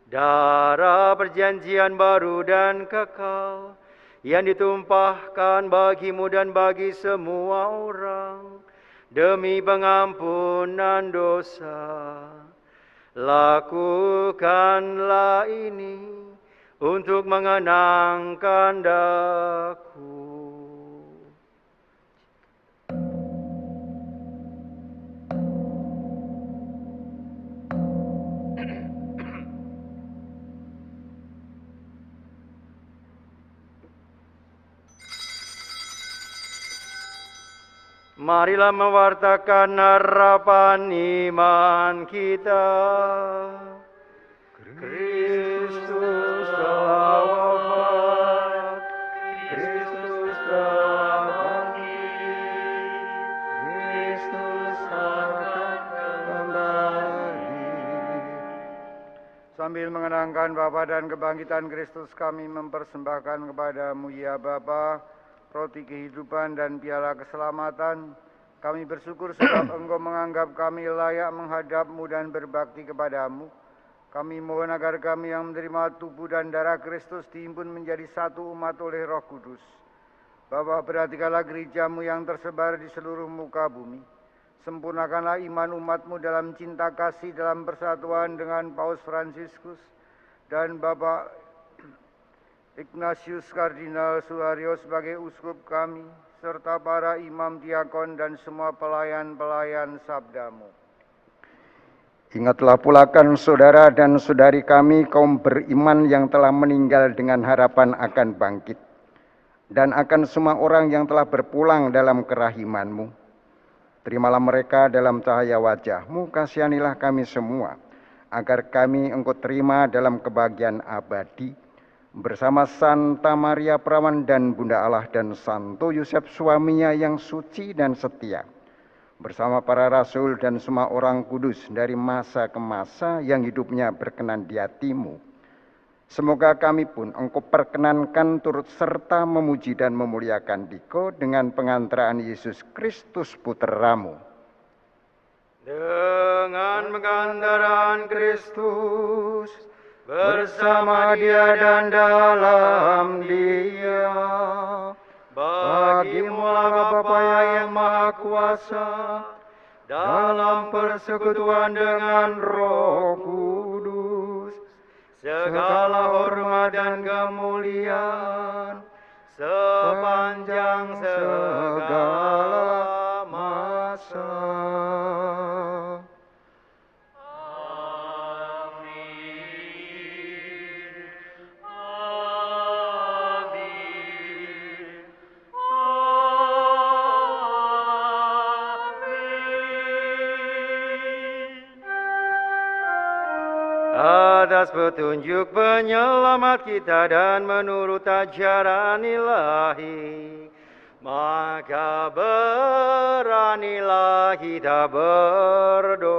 darah perjanjian baru dan kekal, yang ditumpahkan bagimu dan bagi semua orang, demi pengampunan dosa. Lakukanlah ini untuk mengenangkan daku. Marilah mewartakan harapan iman kita. Kristus telah wafat, Kristus telah bangkit, Kristus akan kembali. Sambil mengenangkan Bapa dan kebangkitan Kristus, kami mempersembahkan kepadamu ya Bapa, roti kehidupan dan piala keselamatan. Kami bersyukur sebab Engkau menganggap kami layak menghadap-Mu dan berbakti kepadamu. Kami mohon agar kami yang menerima tubuh dan darah Kristus dihimpun menjadi satu umat oleh Roh Kudus. Bapa, perhatikanlah gereja-Mu yang tersebar di seluruh muka bumi. Sempurnakanlah iman umat-Mu dalam cinta kasih dalam persatuan dengan Paus Fransiskus dan Bapak Ignatius Kardinal Suharyo sebagai uskup kami, serta para imam diakon dan semua pelayan-pelayan sabda-Mu. Ingatlah pulakan saudara dan saudari kami kaum beriman yang telah meninggal dengan harapan akan bangkit, dan akan semua orang yang telah berpulang dalam kerahiman-Mu. Terimalah mereka dalam cahaya wajah-Mu, kasihanilah kami semua, agar kami Engkau terima dalam kebahagiaan abadi, bersama Santa Maria Perawan dan Bunda Allah dan Santo Yosef suaminya yang suci dan setia, bersama para rasul dan semua orang kudus dari masa ke masa yang hidupnya berkenan di hati-Mu. Semoga kami pun Engkau perkenankan turut serta memuji dan memuliakan Dikau dengan pengantaraan Yesus Kristus Putra-Mu. Dengan pengantaraan Kristus, bersama Dia dan dalam Dia, bagimu-lah Bapa yang Maha Kuasa, dalam persekutuan dengan Roh Kudus, segala hormat dan kemuliaan sepanjang segala masa. Atas petunjuk penyelamat kita dan menurut ajaran ilahi, maka beranilah kita berdoa.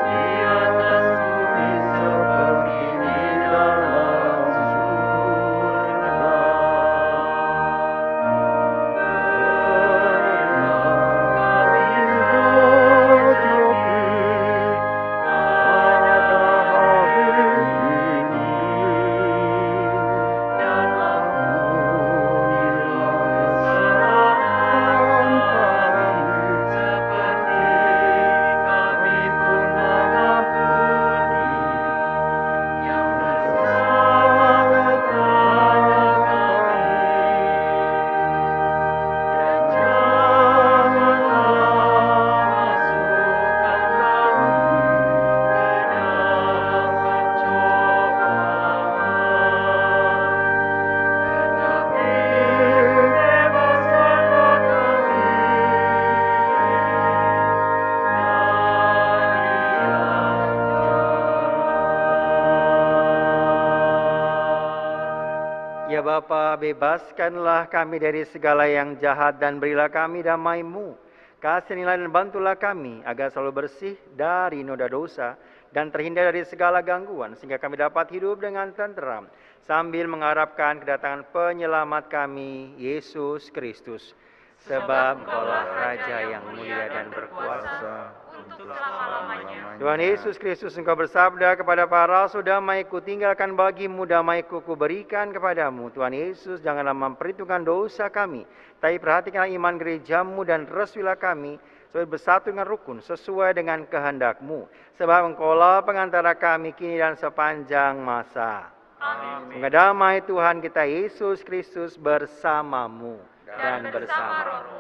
Di atas Ya Bapa, bebaskanlah kami dari segala yang jahat dan berilah kami damai-Mu. Kasihanilah dan bantulah kami agar selalu bersih dari noda dosa dan terhindar dari segala gangguan sehingga kami dapat hidup dengan tenteram sambil mengharapkan kedatangan penyelamat kami, Yesus Kristus. Sebab Engkaulah Raja yang mulia dan berkuasa untuk selama-lamanya. Tuhan Yesus Kristus, Engkau bersabda kepada para rasul, damai-Ku tinggalkan bagimu, damai-Ku kuberikan kepadamu. Tuhan Yesus, janganlah memperhitungkan dosa kami, tapi perhatikanlah iman gerejamu dan restuilah kami supaya bersatu dengan rukun sesuai dengan kehendak-Mu. Sebab Engkaulah pengantara kami kini dan sepanjang masa. Amin. Semoga damai Tuhan kita Yesus Kristus bersamamu Dan bersama rohmu.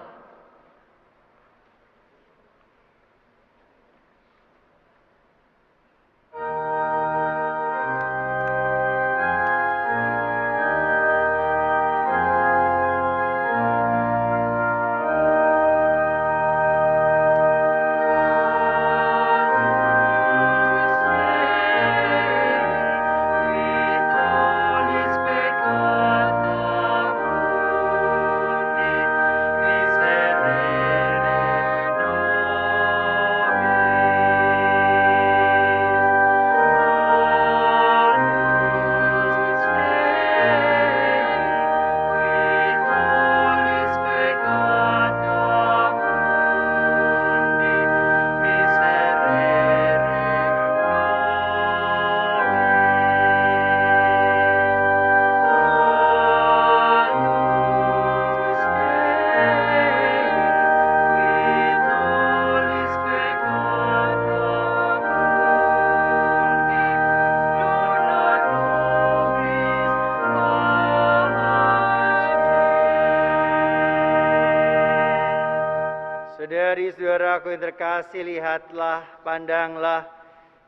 Saudari-saudaraku yang terkasih, lihatlah, pandanglah.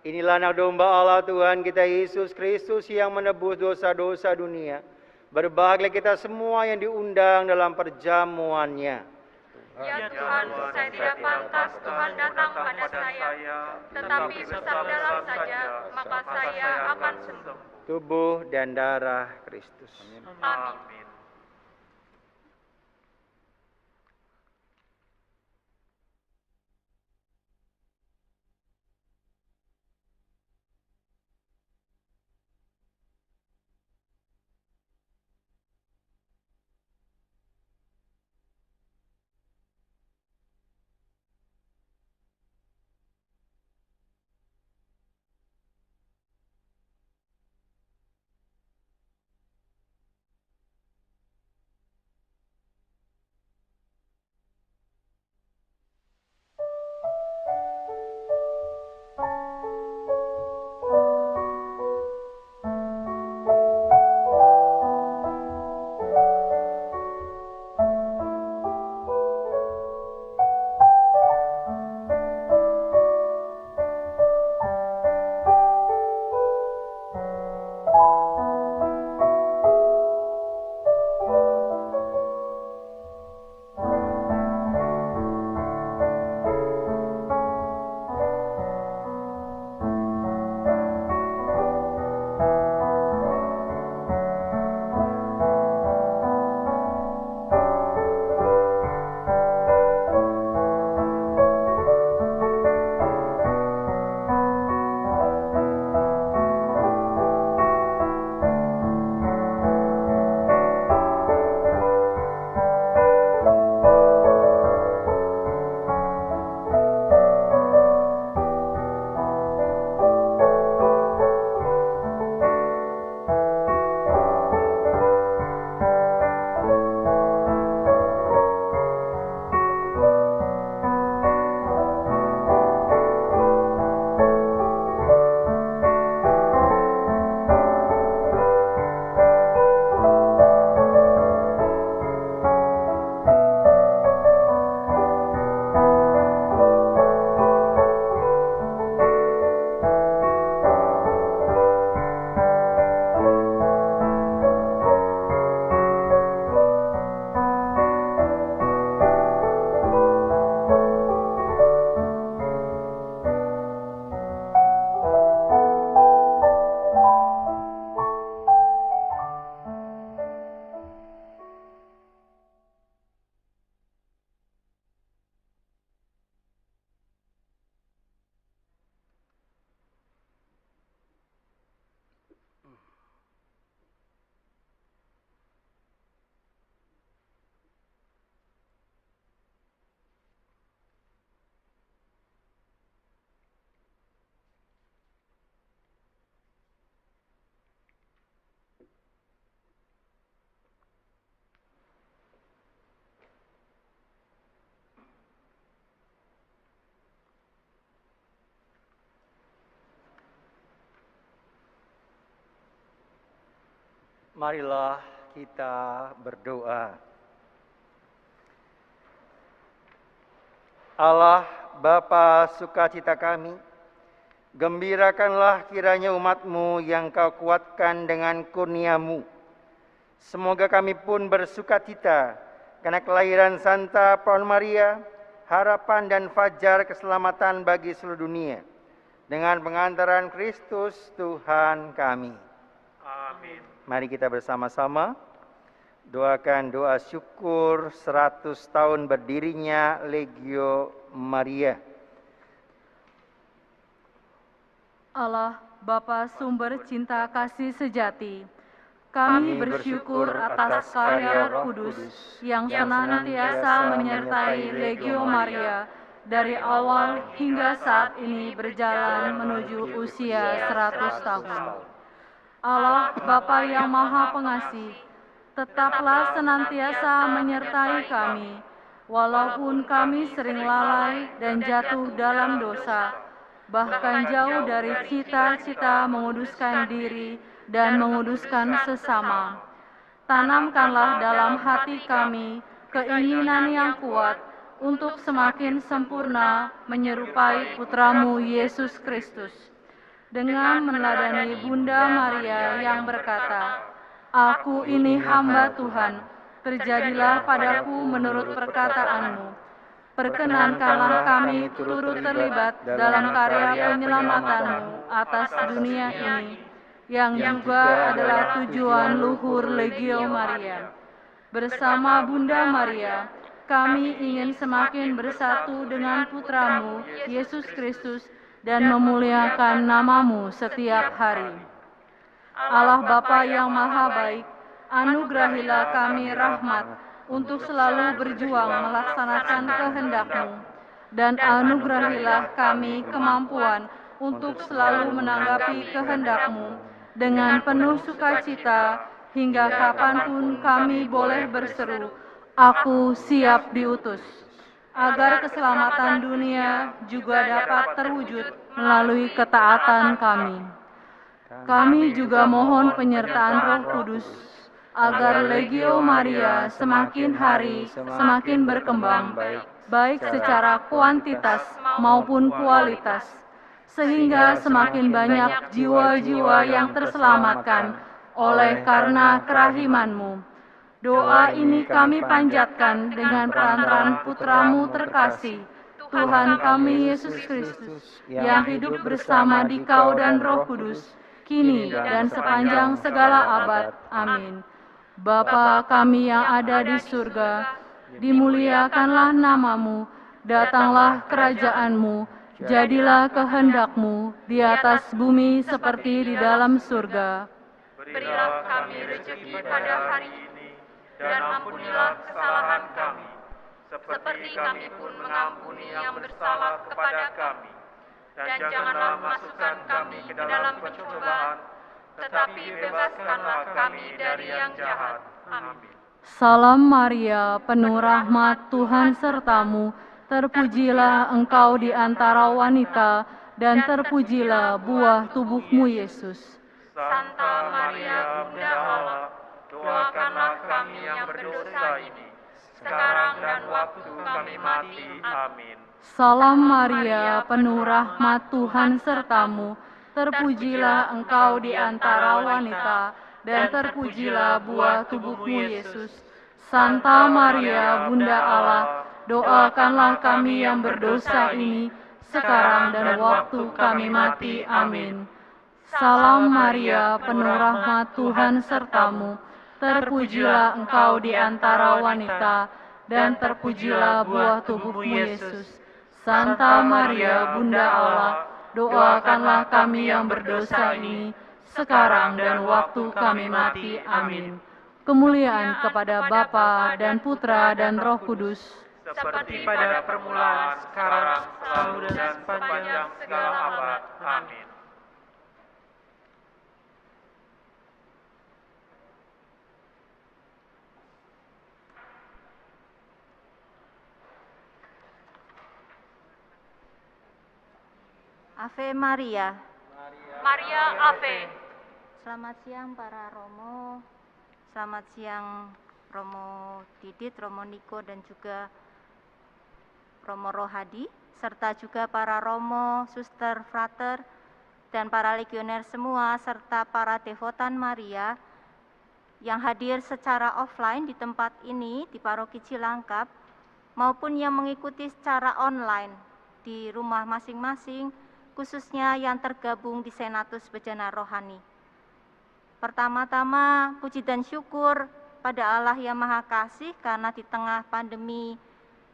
Inilah anak domba Allah Tuhan kita Yesus Kristus yang menebus dosa-dosa dunia. Berbahagia kita semua yang diundang dalam perjamuannya. Ya Tuhan, saya tidak pantas Tuhan datang pada saya, tetapi bersabdalah saja, maka saya akan sembuh. Tubuh dan darah Kristus. Amin. Marilah kita berdoa. Allah, Bapa sukacita kami, gembirakanlah kiranya umat-Mu yang Kau kuatkan dengan kurnia-Mu. Semoga kami pun bersukacita karena kelahiran Santa Paul Maria, harapan dan fajar keselamatan bagi seluruh dunia. Dengan pengantaran Kristus Tuhan kami. Amin. Mari kita bersama-sama doakan doa syukur 100 tahun berdirinya Legio Maria. Allah, Bapa sumber cinta kasih sejati, kami bersyukur atas karya Roh Kudus yang senantiasa menyertai Legio Maria dari awal hingga saat ini berjalan menuju usia 100 tahun. Allah, Bapa yang Maha Pengasih, tetaplah senantiasa menyertai kami, walaupun kami sering lalai dan jatuh dalam dosa, bahkan jauh dari cita-cita menguduskan diri dan menguduskan sesama. Tanamkanlah dalam hati kami keinginan yang kuat untuk semakin sempurna menyerupai Putra-Mu Yesus Kristus. Dengan meneladani Bunda Maria yang berkata, "Aku ini hamba Tuhan, terjadilah padaku menurut perkataan-Mu." Perkenankanlah kami turut terlibat dalam karya penyelamatan-Mu atas dunia ini, yang juga adalah tujuan luhur Legio Maria. Bersama Bunda Maria, kami ingin semakin bersatu dengan Putra-Mu, Yesus Kristus, dan memuliakan nama-Mu setiap hari. Allah Bapa yang Maha Baik, anugerahilah kami rahmat untuk selalu berjuang melaksanakan kehendak-Mu, dan anugerahilah kami kemampuan untuk selalu menanggapi kehendak-Mu dengan penuh sukacita, hingga kapanpun kami boleh berseru, "Aku siap diutus," agar keselamatan dunia juga dapat terwujud melalui ketaatan kami. Kami juga mohon penyertaan Roh Kudus, agar Legio Maria semakin hari semakin berkembang, baik secara kuantitas maupun kualitas, sehingga semakin banyak jiwa-jiwa yang terselamatkan oleh karena kerahiman-Mu. Doa ini kami panjatkan dengan perantaraan Putra-Mu terkasih, Tuhan kami Yesus Kristus, yang hidup bersama Dikau dan Roh Kudus, kini dan sepanjang segala abad. Amin. Bapa kami yang ada di surga, dimuliakanlah nama-Mu, datanglah kerajaan-Mu, jadilah kehendak-Mu di atas bumi seperti di dalam surga. Berilah kami rezeki pada hari ini, dan ampunilah kesalahan kami, seperti kami pun mengampuni yang bersalah kepada kami. Dan janganlah masukkan kami ke dalam pencobaan, tetapi bebaskanlah kami dari yang jahat. Amin. Salam Maria, penuh rahmat, Tuhan serta-Mu, terpujilah Engkau di antara wanita, dan terpujilah buah tubuh-Mu Yesus. Santa Maria, Bunda Allah, doakanlah kami yang berdosa ini, sekarang dan waktu kami mati. Amin. Salam Maria, penuh rahmat, Tuhan serta-Mu, terpujilah Engkau di antara wanita, dan terpujilah buah tubuh-Mu Yesus. Santa Maria, Bunda Allah, doakanlah kami yang berdosa ini, sekarang dan waktu kami mati. Amin. Salam Maria, penuh rahmat, Tuhan serta-Mu, terpujilah Engkau di antara wanita, dan terpujilah buah tubuh-Mu Yesus. Santa Maria, Bunda Allah, doakanlah kami yang berdosa ini, sekarang dan waktu kami mati. Amin. Kemuliaan kepada Bapa dan Putra dan Roh Kudus, seperti pada permulaan, sekarang, selalu dan sepanjang segala abad. Amin. Ave Maria. Maria Ave. Selamat siang para romo. Selamat siang Romo Didit, Romo Niko, dan juga Romo Rohadi, serta juga para Romo, Suster, Frater, dan para legioner semua, serta para devotan Maria yang hadir secara offline di tempat ini, di Paroki Cilangkap, maupun yang mengikuti secara online di rumah masing-masing, khususnya yang tergabung di Senatus Bejana Rohani. Pertama-tama, puji dan syukur pada Allah yang Maha Kasih karena di tengah pandemi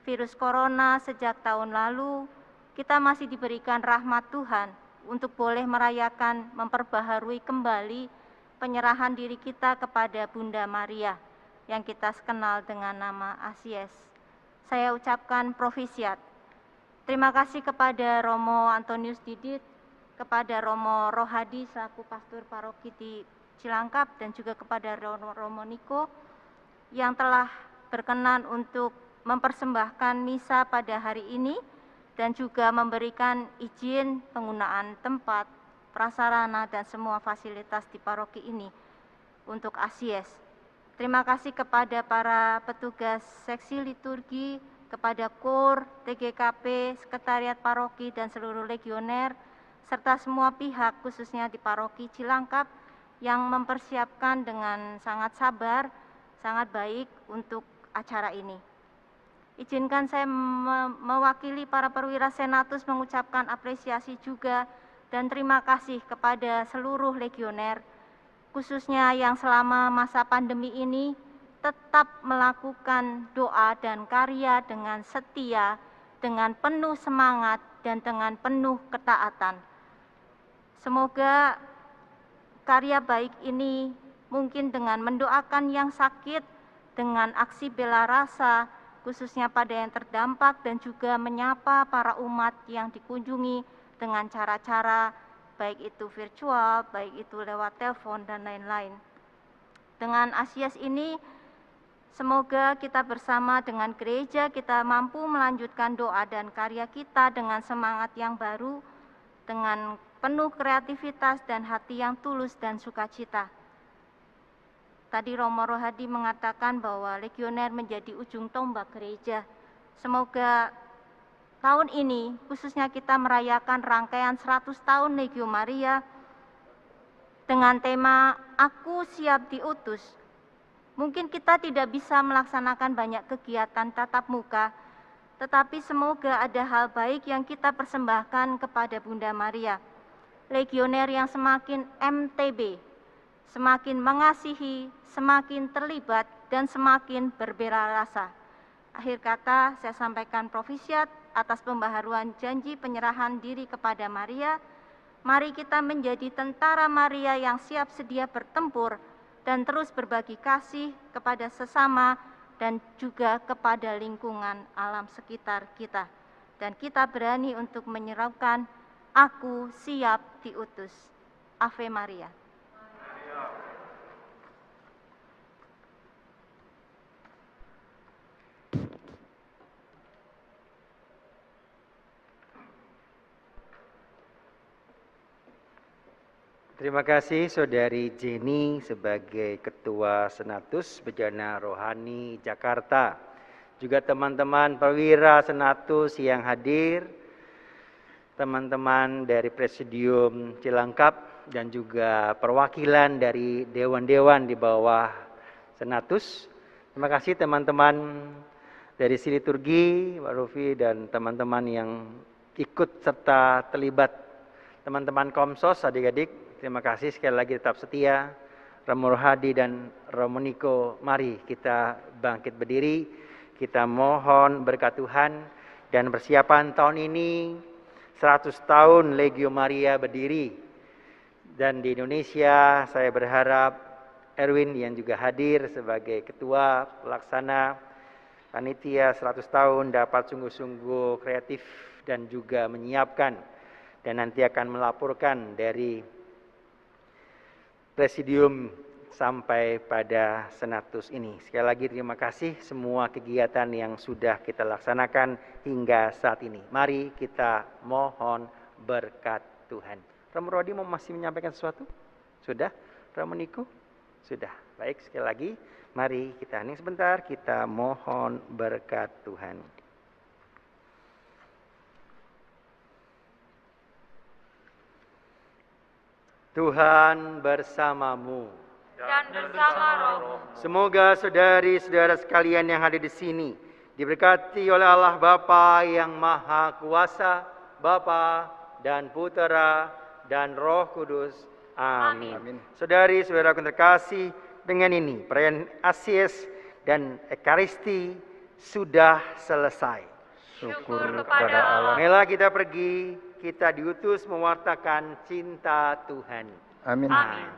virus corona sejak tahun lalu, kita masih diberikan rahmat Tuhan untuk boleh merayakan, memperbaharui kembali penyerahan diri kita kepada Bunda Maria yang kita kenal dengan nama Asies. Saya ucapkan profisiat. Terima kasih kepada Romo Antonius Didit, kepada Romo Rohadi selaku pastor paroki di Cilangkap, dan juga kepada Romo Niko yang telah berkenan untuk mempersembahkan misa pada hari ini dan juga memberikan izin penggunaan tempat, prasarana, dan semua fasilitas di paroki ini untuk Asies. Terima kasih kepada para petugas seksi liturgi, kepada KOR, TGKP, Sekretariat Paroki, dan seluruh legioner, serta semua pihak khususnya di Paroki Cilangkap yang mempersiapkan dengan sangat sabar, sangat baik untuk acara ini. Izinkan saya mewakili para perwira Senatus mengucapkan apresiasi juga dan terima kasih kepada seluruh legioner, khususnya yang selama masa pandemi ini tetap melakukan doa dan karya dengan setia, dengan penuh semangat, dan dengan penuh ketaatan. Semoga karya baik ini mungkin dengan mendoakan yang sakit, dengan aksi bela rasa, khususnya pada yang terdampak, dan juga menyapa para umat yang dikunjungi dengan cara-cara baik itu virtual, baik itu lewat telepon, dan lain-lain. Dengan Asies ini, semoga kita bersama dengan gereja, kita mampu melanjutkan doa dan karya kita dengan semangat yang baru, dengan penuh kreativitas dan hati yang tulus dan sukacita. Tadi Romo Rohadi mengatakan bahwa legioner menjadi ujung tombak gereja. Semoga tahun ini khususnya kita merayakan rangkaian 100 tahun Legio Maria dengan tema Aku Siap Diutus. Mungkin kita tidak bisa melaksanakan banyak kegiatan tatap muka, tetapi semoga ada hal baik yang kita persembahkan kepada Bunda Maria. Legioner yang semakin MTB, semakin mengasihi, semakin terlibat, dan semakin berbela rasa. Akhir kata, saya sampaikan profisiat atas pembaharuan janji penyerahan diri kepada Maria. Mari kita menjadi tentara Maria yang siap sedia bertempur dan terus berbagi kasih kepada sesama dan juga kepada lingkungan alam sekitar kita. Dan kita berani untuk menyerukan, Aku siap diutus. Ave Maria. Terima kasih Saudari Jenny sebagai Ketua Senatus Bejana Rohani Jakarta. Juga teman-teman perwira Senatus yang hadir, teman-teman dari Presidium Cilangkap, dan juga perwakilan dari dewan-dewan di bawah Senatus. Terima kasih teman-teman dari Siliturgi, Pak Rufi, dan teman-teman yang ikut serta terlibat. Teman-teman Komsos, adik-adik, terima kasih sekali lagi tetap setia. Romo Rohadi dan Romo Niko, mari kita bangkit berdiri. Kita mohon berkat Tuhan dan persiapan tahun ini 100 tahun Legio Maria berdiri. Dan di Indonesia saya berharap Erwin yang juga hadir sebagai Ketua Pelaksana Panitia 100 tahun dapat sungguh-sungguh kreatif dan juga menyiapkan dan nanti akan melaporkan dari Presidium sampai pada Senatus ini. Sekali lagi terima kasih semua kegiatan yang sudah kita laksanakan hingga saat ini. Mari kita mohon berkat Tuhan. Romo Rodi mau masih menyampaikan sesuatu? Sudah? Romo Niko? Sudah, baik sekali lagi. Mari kita hening sebentar, kita mohon berkat Tuhan. Tuhan bersamamu. Dan bersama rohmu. Semoga saudari-saudara sekalian yang hadir di sini diberkati oleh Allah Bapa yang Maha Kuasa, Bapa dan Putera dan Roh Kudus. Amin. Saudari-saudaraku terkasih, dengan ini perayaan Asies dan Ekaristi sudah selesai. Syukur kepada Allah. Marilah kita pergi, kita diutus mewartakan cinta Tuhan. Amin. Amin.